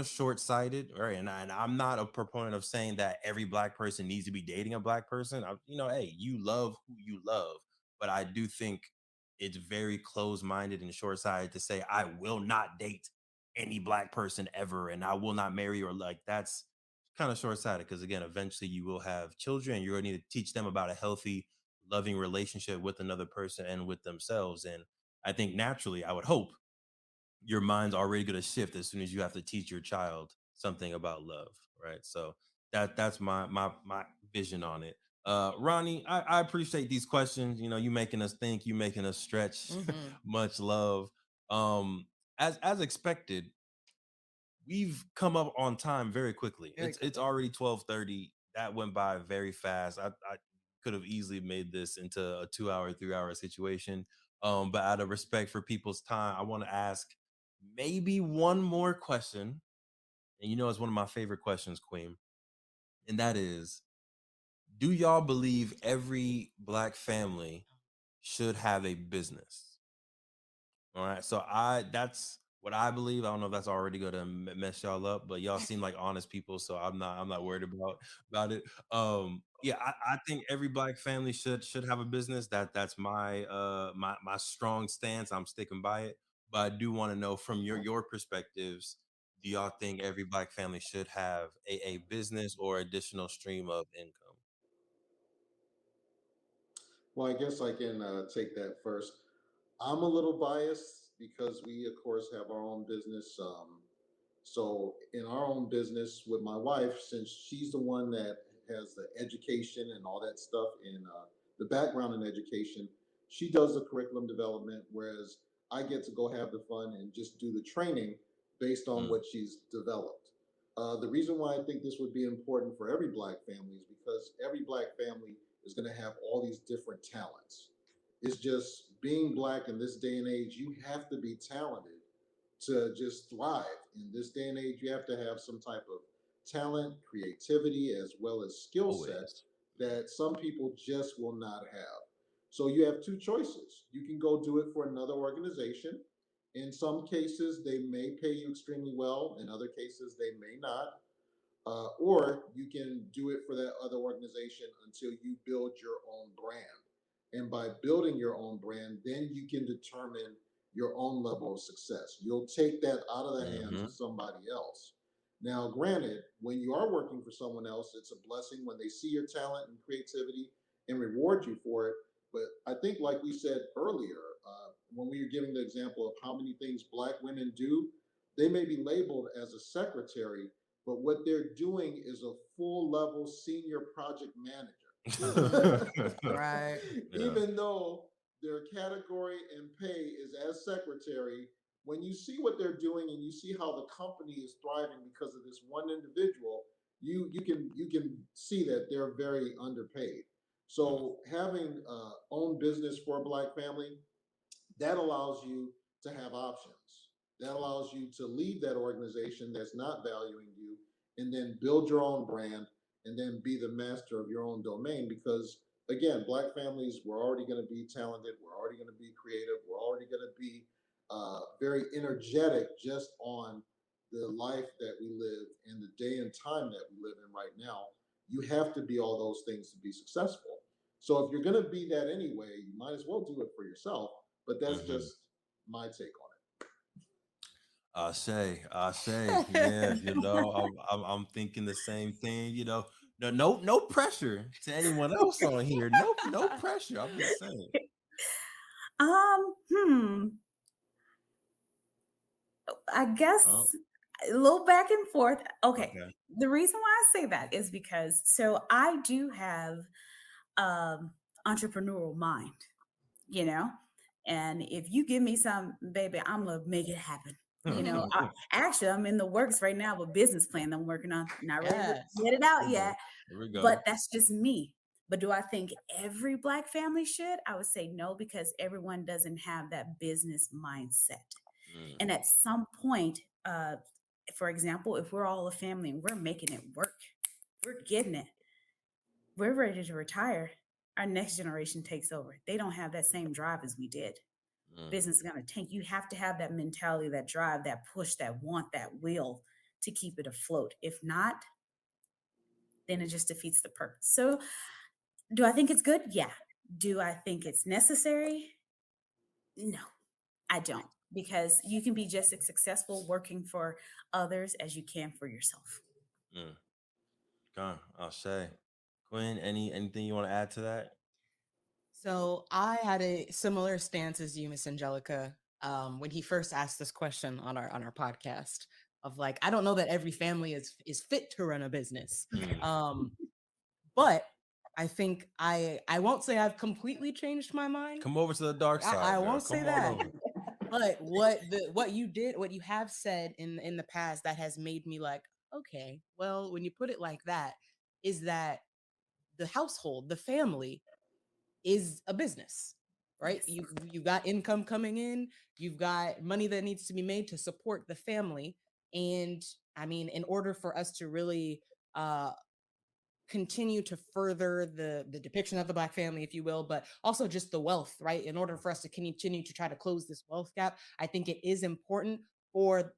short-sighted, right? And I'm not a proponent of saying that every black person needs to be dating a black person. Hey, you love who you love, but I do think it's very close-minded and short-sighted to say I will not date any black person ever, and I will not marry, or like that's kind of short-sighted, because again, eventually you will have children, and you're going to need to teach them about a healthy, loving relationship with another person and with themselves. And I think naturally, I would hope your mind's already going to shift as soon as you have to teach your child something about love, right? So that's my vision on it. Ronnie, I appreciate these questions. You making us think, you making us stretch. Much love. um as expected, we've come up on time very quickly. It's already 12:30. That went by very fast. I could have easily made this into a 2-hour, 3-hour situation. But out of respect for people's time, I want to ask maybe one more question. And it's one of my favorite questions, Queen. And that is, do y'all believe every black family should have a business? All right. So that's what I believe. I don't know if that's already going to mess y'all up, but y'all seem like honest people, so I'm not worried about it. Yeah, I think every black family should have a business. That's my strong stance. I'm sticking by it. But I do want to know from your perspectives, do y'all think every black family should have a business or additional stream of income? Well, I guess I can take that first. I'm a little biased because we, of course, have our own business. So, in our own business with my wife, since she's the one that has the education and all that stuff in the background in education, she does the curriculum development, whereas I get to go have the fun and just do the training based on what she's developed. The reason why I think this would be important for every black family is because every black family is going to have all these different talents. It's just being black in this day and age, you have to be talented to just thrive. In this day and age, you have to have some type of talent, creativity, as well as skill set Always. that some people just will not have. So you have two choices. You can go do it for another organization. In some cases, they may pay you extremely well. In other cases, they may not. Or you can do it for that other organization until you build your own brand. And by building your own brand, then you can determine your own level of success. You'll take that out of the hands of somebody else. Now, granted, when you are working for someone else, it's a blessing when they see your talent and creativity and reward you for it. But I think, like we said earlier, when we were giving the example of how many things Black women do, they may be labeled as a secretary, but what they're doing is a full level senior project manager. Right. Yeah. Even though their category and pay is as secretary, when you see what they're doing and you see how the company is thriving because of this one individual, you can see that they're very underpaid. So having own business for a Black family, that allows you to have options. That allows you to leave that organization that's not valuing you and then build your own brand and then be the master of your own domain. Because again, Black families, we're already going to be talented, we're already going to be creative, we're already going to be very energetic just on the life that we live and the day and time that we live in right now. You have to be all those things to be successful. So if you're going to be that anyway, you might as well do it for yourself. But that's just my take on it. I say, yeah. I'm thinking the same thing. No pressure to anyone else on here. No pressure. I'm just saying. Hmm. I guess Oh, a little back and forth. Okay. okay. The reason why I say that is because so I do have entrepreneurial mind, you know, and if you give me some, baby, I'm gonna make it happen. Actually, I'm in the works right now with a business plan that I'm working on. Not ready to Yes. get it out Here we yet, go. Here we go. but that's just me. But do I think every Black family should? I would say no, because everyone doesn't have that business mindset. And at some point, for example, if we're all a family and we're making it work, we're getting it, we're ready to retire, our next generation takes over. They don't have that same drive as we did. Business is going to tank. You have to have that mentality, that drive, that push, that want, that will to keep it afloat. If not, then it just defeats the purpose. So, do I think it's good? Yeah. Do I think it's necessary? No, I don't. Because you can be just as successful working for others as you can for yourself. I'll say. Quinn, anything you want to add to that? So I had a similar stance as you, Miss Angelica, when he first asked this question on our podcast of like, I don't know that every family is fit to run a business. But I think I won't say I've completely changed my mind. Come over to the dark side. I girl. won't Come say on that. over. But what you have said in the past that has made me like, okay, well, when you put it like that, is that the household, the family is a business, right? Yes. You've got income coming in, you've got money that needs to be made to support the family. And I mean, in order for us to really continue to further the depiction of the Black family, if you will, but also just the wealth, right? In order for us to continue to try to close this wealth gap, I think it is important for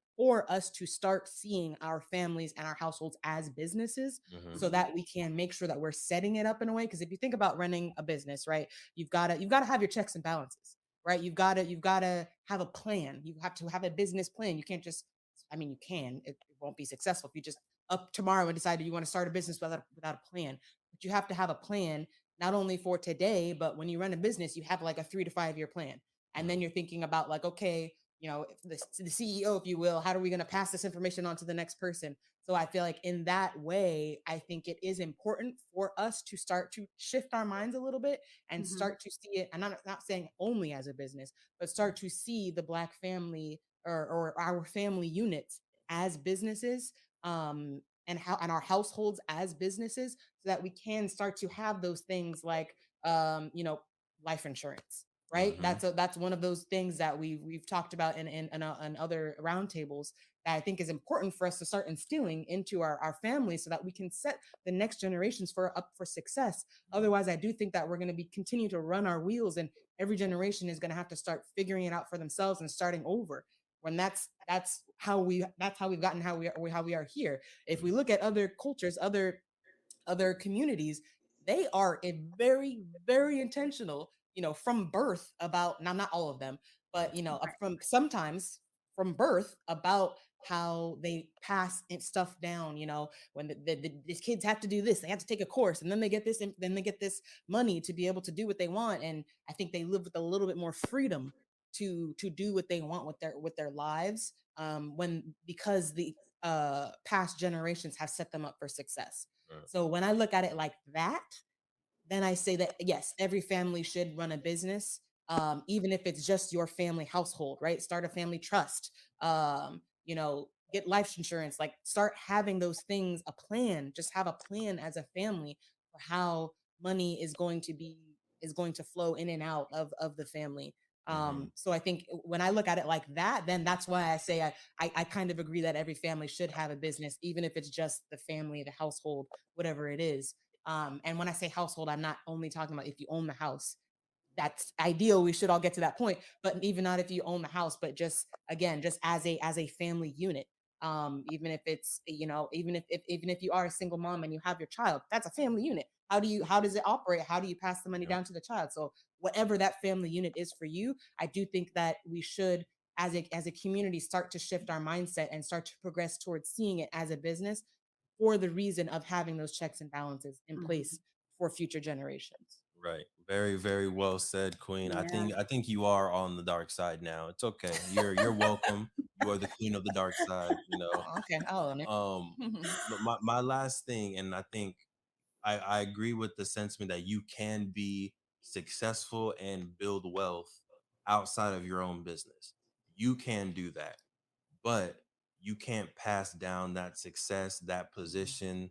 us to start seeing our families and our households as businesses, so that we can make sure that we're setting it up in a way. Because if you think about running a business, right, you've got to have your checks and balances, right? You've got to have a plan. You have to have a business plan. You can't just, I mean, you can, it won't be successful if you just up tomorrow and decide you want to start a business without a plan. But you have to have a plan, not only for today, but when you run a business, you have like a 3 to 5 year plan. And then you're thinking about like, okay, the CEO, if you will, how are we going to pass this information on to the next person? So I feel like in that way, I think it is important for us to start to shift our minds a little bit and start to see it. And I'm not saying only as a business, but start to see the Black family or our family units as businesses, and our households as businesses, so that we can start to have those things like life insurance, right? That's one of those things that we've talked about in other roundtables that I think is important for us to start instilling into our families, so that we can set the next generations up for success. Otherwise, I do think that we're going to be continue to run our wheels, and every generation is going to have to start figuring it out for themselves and starting over, when that's how we've gotten how we are here. If we look at other cultures, other communities, they are very, very intentional from birth about, now not all of them, but Right. from sometimes from birth about how they pass stuff down, when these kids have to do this, they have to take a course, and then they get this, and then they get this money to be able to do what they want. And I think they live with a little bit more freedom to do what they want with their lives, when because the past generations have set them up for success. Right. So when I look at it like that, then I say that yes, every family should run a business, even if it's just your family household, right? Start a family trust, get life insurance, like start having those things, a plan, just have a plan as a family for how money is going to flow in and out of the family. So I think when I look at it like that, then that's why I say I kind of agree that every family should have a business, even if it's just the family, the household, whatever it is. And when I say household, I'm not only talking about if you own the house. That's ideal. We should all get to that point, but even not if you own the house, but just again, just as a family unit. Even if it's even if you are a single mom and you have your child, that's a family unit. How does it operate? How do you pass the money Yeah. down to the child? So whatever that family unit is for you, I do think that we should, as a community, start to shift our mindset and start to progress towards seeing it as a business, for the reason of having those checks and balances in Mhm. place for future generations. Right. Very, very well said, Queen. Yeah. I think you are on the dark side now. It's okay. You're welcome. You are the queen of the dark side, you know. Oh, okay, I'll own it. But my last thing, and I think I agree with the sentiment that you can be successful and build wealth outside of your own business. You can do that, but you can't pass down that success, that position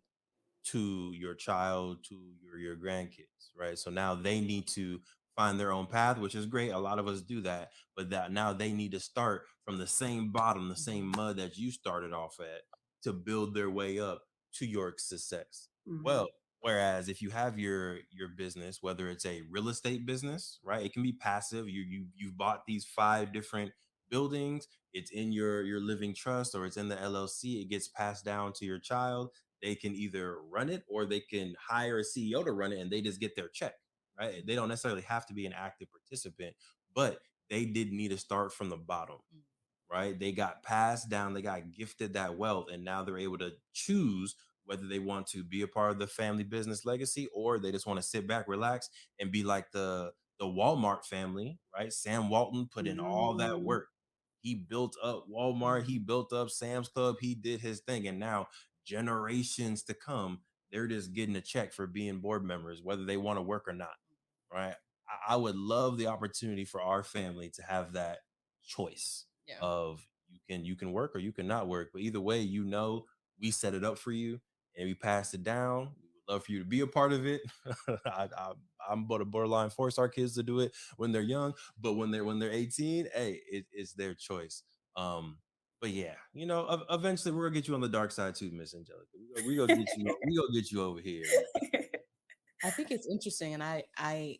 to your child, to your grandkids, right? So now they need to find their own path, which is great. A lot of us do that, but that now they need to start from the same bottom, the same mud that you started off at, to build their way up to your success. Mhm. Well, whereas if you have your business, whether it's a real estate business, right? It can be passive. You've bought these 5 different buildings. It's in your living trust, or it's in the LLC. It gets passed down to your child. They can either run it, or they can hire a CEO to run it, and they just get their check, right? They don't necessarily have to be an active participant, but they did need to start from the bottom, right? They got passed down, they got gifted that wealth, and now they're able to choose whether they want to be a part of the family business legacy, or they just want to sit back, relax, and be like the Walmart family, right? Sam Walton put in all that Mm. work. He built up Walmart, he built up Sam's Club, he did his thing, and now generations to come, they're just getting a check for being board members, whether they want to work or not, right? I would love the opportunity for our family to have that choice Yeah. of you can work or you cannot work, but either way, we set it up for you and we passed it down. We would love for you to be a part of it. I'm but a borderline force our kids to do it when they're young, but when they're 18, hey, it's their choice. But yeah, eventually we're gonna get you on the dark side too, Miss Angelica. We gonna get you. We gonna get you over here. I think it's interesting, and I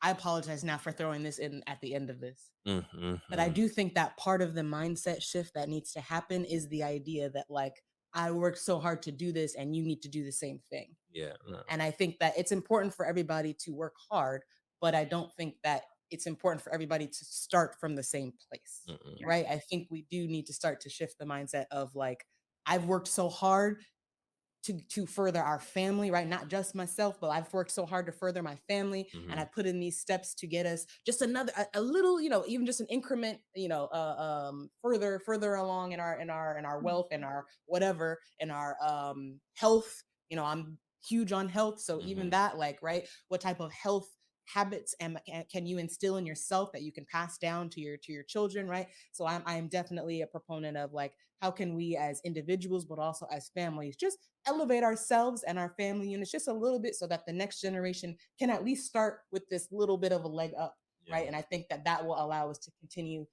apologize now for throwing this in at the end of this. But I do think that part of the mindset shift that needs to happen is the idea that, like, I worked so hard to do this and you need to do the same thing. Yeah. No. And I think that it's important for everybody to work hard, but I don't think that it's important for everybody to start from the same place. Mm-mm. Right? I think we do need to start to shift the mindset of, like, I've worked so hard to further our family, right? Not just myself, but I've worked so hard to further my family, and I put in these steps to get us just another a little, even just an increment, further along in our wealth and our whatever, in our health. I'm huge on health, so even that, like, right, what type of health habits can you instill in yourself that you can pass down to your children, right? So I'm definitely a proponent of, like, how can we as individuals but also as families just elevate ourselves and our family units just a little bit, so that the next generation can at least start with this little bit of a leg up, Yeah. right? And I think that will allow us to continue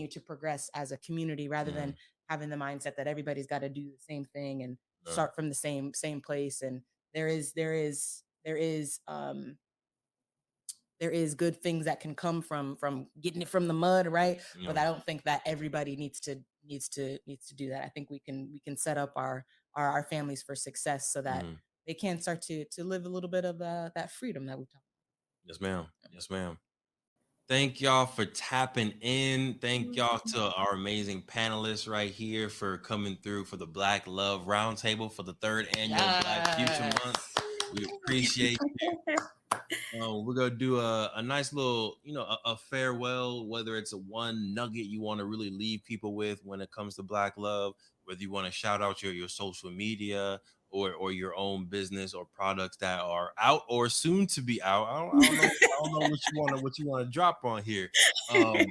to progress as a community, rather than having the mindset that everybody's got to do the same thing and start from the same place. And there is good things that can come from getting it from the mud, right? But I don't think that everybody needs to do that. I think we can set up our families for success, so that they can start to live a little bit of that freedom that we talk Yes, ma'am. Yes, ma'am. Thank y'all for tapping in. Thank y'all to our amazing panelists right here for coming through for the Black Love Roundtable for the 3rd annual Black Future Month. We appreciate you. We're gonna do a nice little, a farewell. Whether it's a one nugget you want to really leave people with when it comes to Black love, whether you want to shout out your social media or your own business or products that are out or soon to be out. I don't know what you want to drop on here. But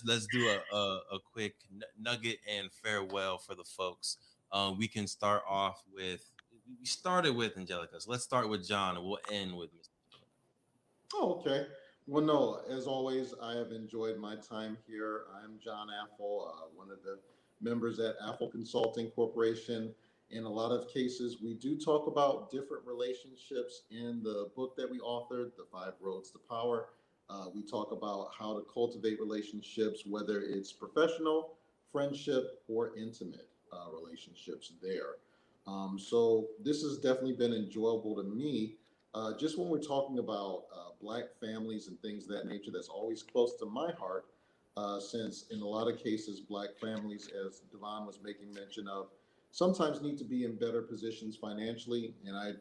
let's do a quick nugget and farewell for the folks. We can start off with. We started with Angelica, so let's start with John and we'll end with Mr. Oh, okay. Well, no, as always, I have enjoyed my time here. I'm John Affle, one of the members at Affle Consulting Corporation. In a lot of cases, we do talk about different relationships in the book that we authored, The 5 Roads to Power. We talk about how to cultivate relationships, whether it's professional, friendship, or intimate relationships there. So this has definitely been enjoyable to me. Just when we're talking about Black families and things of that nature, that's always close to my heart, since in a lot of cases, Black families, as Devon was making mention of, sometimes need to be in better positions financially. And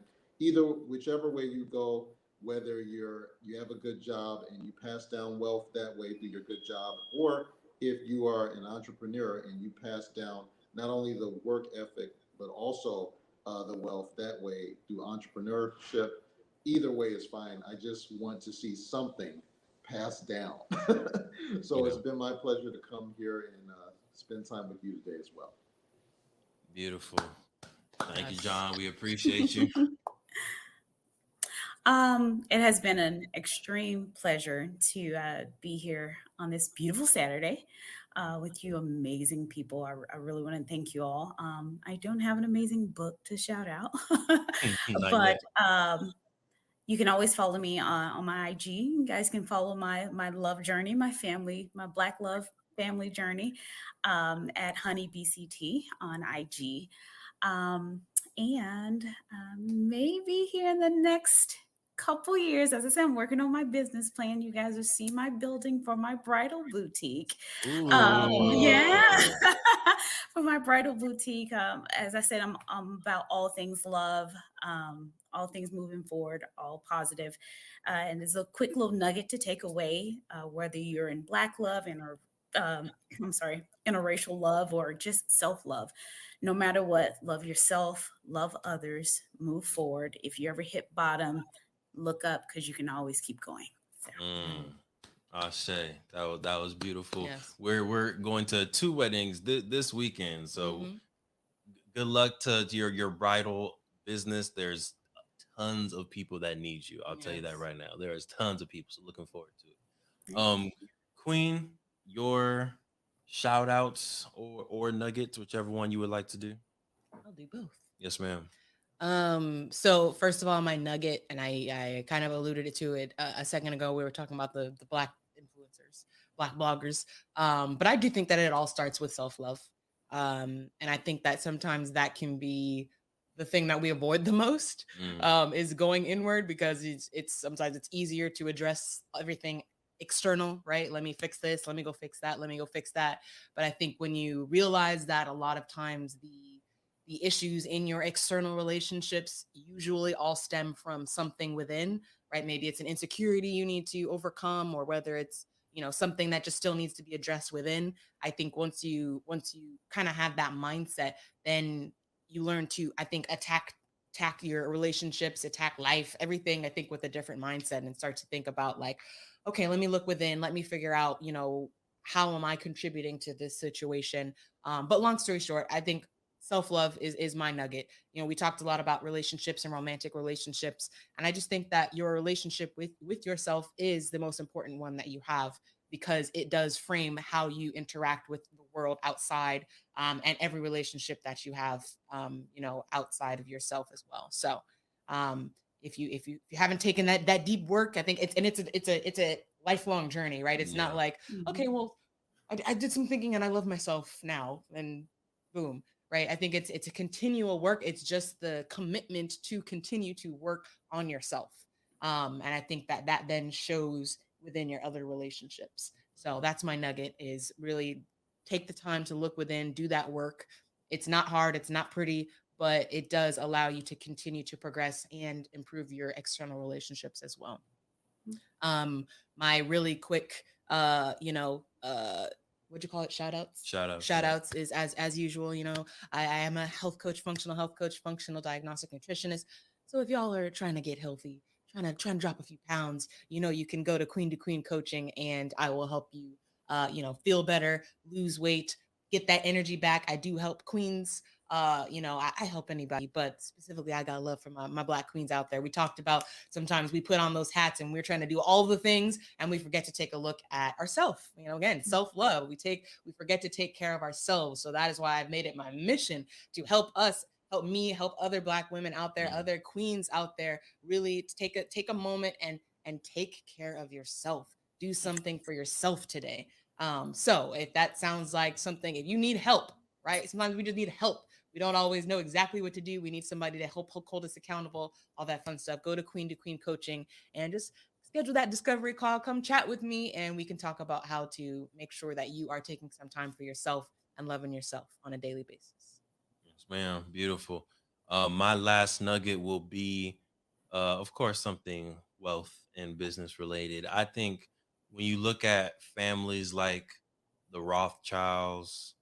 whichever way you go, whether you have a good job and you pass down wealth that way through your good job, or if you are an entrepreneur and you pass down not only the work ethic but also the wealth that way through entrepreneurship. Either way is fine. I just want to see something passed down. So it's been my pleasure to come here and spend time with you today as well. Beautiful. Thank you, John. We appreciate you. It has been an extreme pleasure to be here on this beautiful Saturday with you amazing people. I really want to thank you all. I don't have an amazing book to shout out, but you can always follow me on my IG. You guys can follow my love journey, my Black love family journey at HoneyBCT on IG. And maybe here in the next couple years, as I said, I'm working on my business plan. You guys will see my building for my bridal boutique. Yeah, for my bridal boutique. As I said, I'm about all things love, all things moving forward, all positive. And there's a quick little nugget to take away, whether you're in Black love or interracial love or just self-love. No matter what, love yourself, love others, move forward. If you ever hit bottom, look up because you can always keep going. So. Ashe, that was beautiful. Yes. We're going to 2 weddings this weekend, so good luck to your bridal business. There's tons of people that need you. I'll tell you that right now. There's tons of people, so looking forward to it. Queen, your shout outs or nuggets, whichever one you would like to do. I'll do both. Yes, ma'am. So first of all, my nugget, and I kind of alluded to it a second ago. We were talking about the Black influencers, Black bloggers. But I do think that it all starts with self-love. And I think that sometimes that can be the thing that we avoid the most, is going inward, because it's sometimes it's easier to address everything external, right? Let me fix this. Let me go fix that. Let me go fix that. But I think when you realize that a lot of times the issues in your external relationships usually all stem from something within, right? Maybe it's an insecurity you need to overcome, or whether it's, something that just still needs to be addressed within. I think once you kind of have that mindset, then you learn to, I think, attack your relationships, attack life, everything, I think, with a different mindset, and start to think about like, okay, let me look within, let me figure out, how am I contributing to this situation? But long story short, I think self-love is my nugget. We talked a lot about relationships and romantic relationships, and I just think that your relationship with yourself is the most important one that you have, because it does frame how you interact with the world outside, and every relationship that you have, outside of yourself as well. So if you haven't taken that deep work, I think it's a lifelong journey, right? It's not like, okay, well, I did some thinking and I love myself now, and boom. Right. I think it's a continual work. It's just the commitment to continue to work on yourself. And I think that then shows within your other relationships. So that's my nugget, is really take the time to look within, do that work. It's not hard, it's not pretty, but it does allow you to continue to progress and improve your external relationships as well. My really quick, what'd you call it? Shout outs? Shout outs is as usual, I am a health coach, functional diagnostic nutritionist. So if y'all are trying to get healthy, trying to drop a few pounds, you can go to Queen to Queen coaching, and I will help you, feel better, lose weight, get that energy back. I do help queens. I help anybody, but specifically I got love for my Black queens out there. We talked about sometimes we put on those hats and we're trying to do all the things and we forget to take a look at ourselves. Again, self-love. We forget to take care of ourselves. So that is why I've made it my mission to help me, help other Black women out there, other queens out there, really take a moment and take care of yourself. Do something for yourself today. So if that sounds like something, if you need help, right? Sometimes we just need help. We don't always know exactly what to do. We need somebody to help hold us accountable, all that fun stuff. Go to Queen Coaching and just schedule that discovery call. Come chat with me and we can talk about how to make sure that you are taking some time for yourself and loving yourself on a daily basis. Yes, ma'am. Beautiful. My last nugget will be, of course, something wealth and business related. I think when you look at families like the Rothschilds,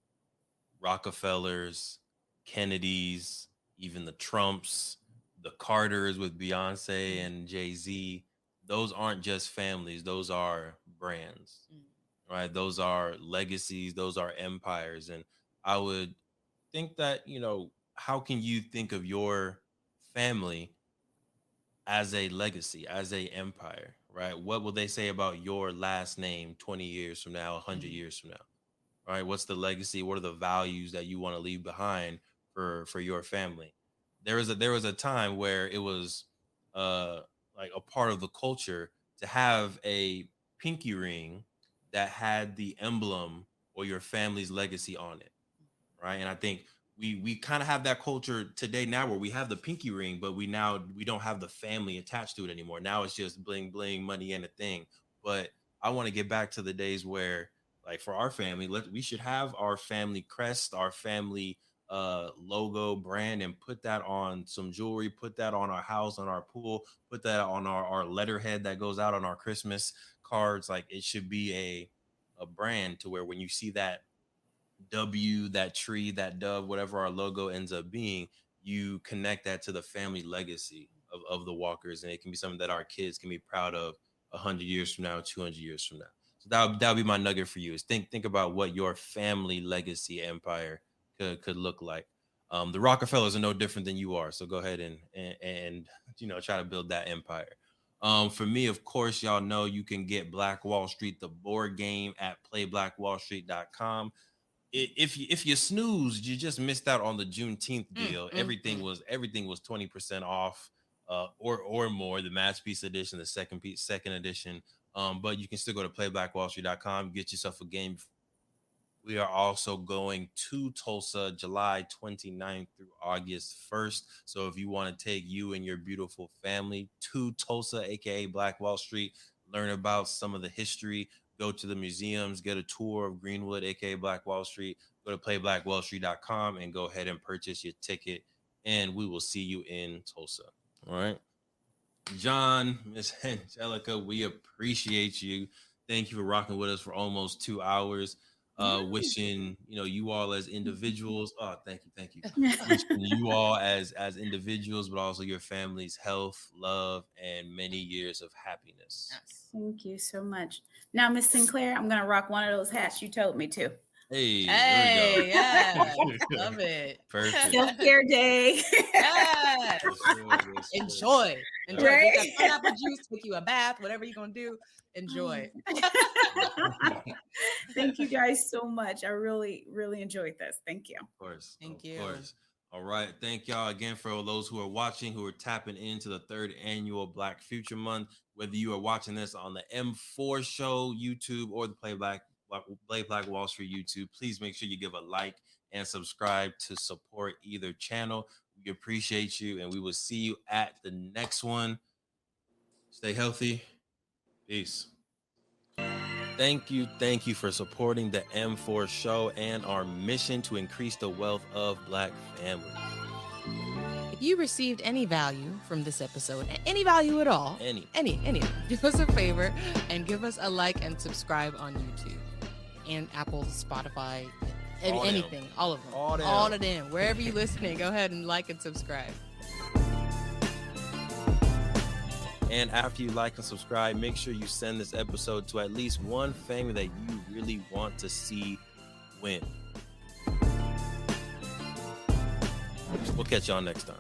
Rockefellers, Kennedys, even the Trumps, the Carters with Beyonce and Jay-Z, those aren't just families, those are brands, right? Those are legacies, those are empires. And I would think that, how can you think of your family as a legacy, as a empire, right? What will they say about your last name 20 years from now, 100 years from now? Right? What's the legacy? What are the values that you want to leave behind for your family? There was a time where it was like a part of the culture to have a pinky ring that had the emblem or your family's legacy on it, right? And I think we kind of have that culture today now where we have the pinky ring, but we don't have the family attached to it anymore. Now it's just bling bling, money and a thing. But I want to get back to the days where, like, for our family, we should have our family crest, our family logo brand, and put that on some jewelry, put that on our house, on our pool, put that on our letterhead that goes out on our Christmas cards. Like, it should be a brand to where when you see that W, that tree, that dove, whatever our logo ends up being, you connect that to the family legacy of the Walkers. And it can be something that our kids can be proud of 100 years from now, 200 years from now. So that'll be my nugget for you, is think about what your family legacy empire could look like. The Rockefellers are no different than you are. So go ahead and try to build that empire. For me, of course, y'all know you can get Black Wall Street, the board game, at playblackwallstreet.com. If you snoozed, you just missed out on the Juneteenth deal. Everything was 20% off, or more. The masterpiece edition, the second edition. But you can still go to playblackwallstreet.com, get yourself a game. We are also going to Tulsa July 29th through August 1st. So if you want to take you and your beautiful family to Tulsa, aka Black Wall Street, learn about some of the history, go to the museums, get a tour of Greenwood, aka Black Wall Street, go to playblackwallstreet.com and go ahead and purchase your ticket. And we will see you in Tulsa. All right. John, Miss Angelica, we appreciate you. Thank you for rocking with us for almost 2 hours. Wishing you all as individuals. Oh, thank you. Wishing you all as individuals, but also your families, health, love, and many years of happiness. Yes. Thank you so much. Now, Miss Sinclair, I'm gonna rock one of those hats you told me to. Hey, yeah, love it. Perfect. Self-care day. Yes. Enjoy. Right? Get that pineapple juice, take you a bath, whatever you're gonna do. Enjoy. Thank you guys so much. I really, really enjoyed this. Thank you. Of course. Thank you. Of course. All right. Thank y'all again for those who are watching, who are tapping into the 3rd annual Black Future Month. Whether you are watching this on the M4 Show YouTube or the Play Black Wall Street YouTube, please make sure you give a like and subscribe to support either channel. We appreciate you, and we will see you at the next one. Stay healthy. Peace. Thank you for supporting the M4 show and our mission to increase the wealth of Black families. If you received any value from this episode, any value at all, any, do us a favor and give us a like and subscribe on YouTube and Apple, Spotify, anything, all of them, all of them, wherever you're listening. Go ahead and like and subscribe. And after you like and subscribe, make sure you send this episode to at least one family that you really want to see win. We'll catch y'all next time.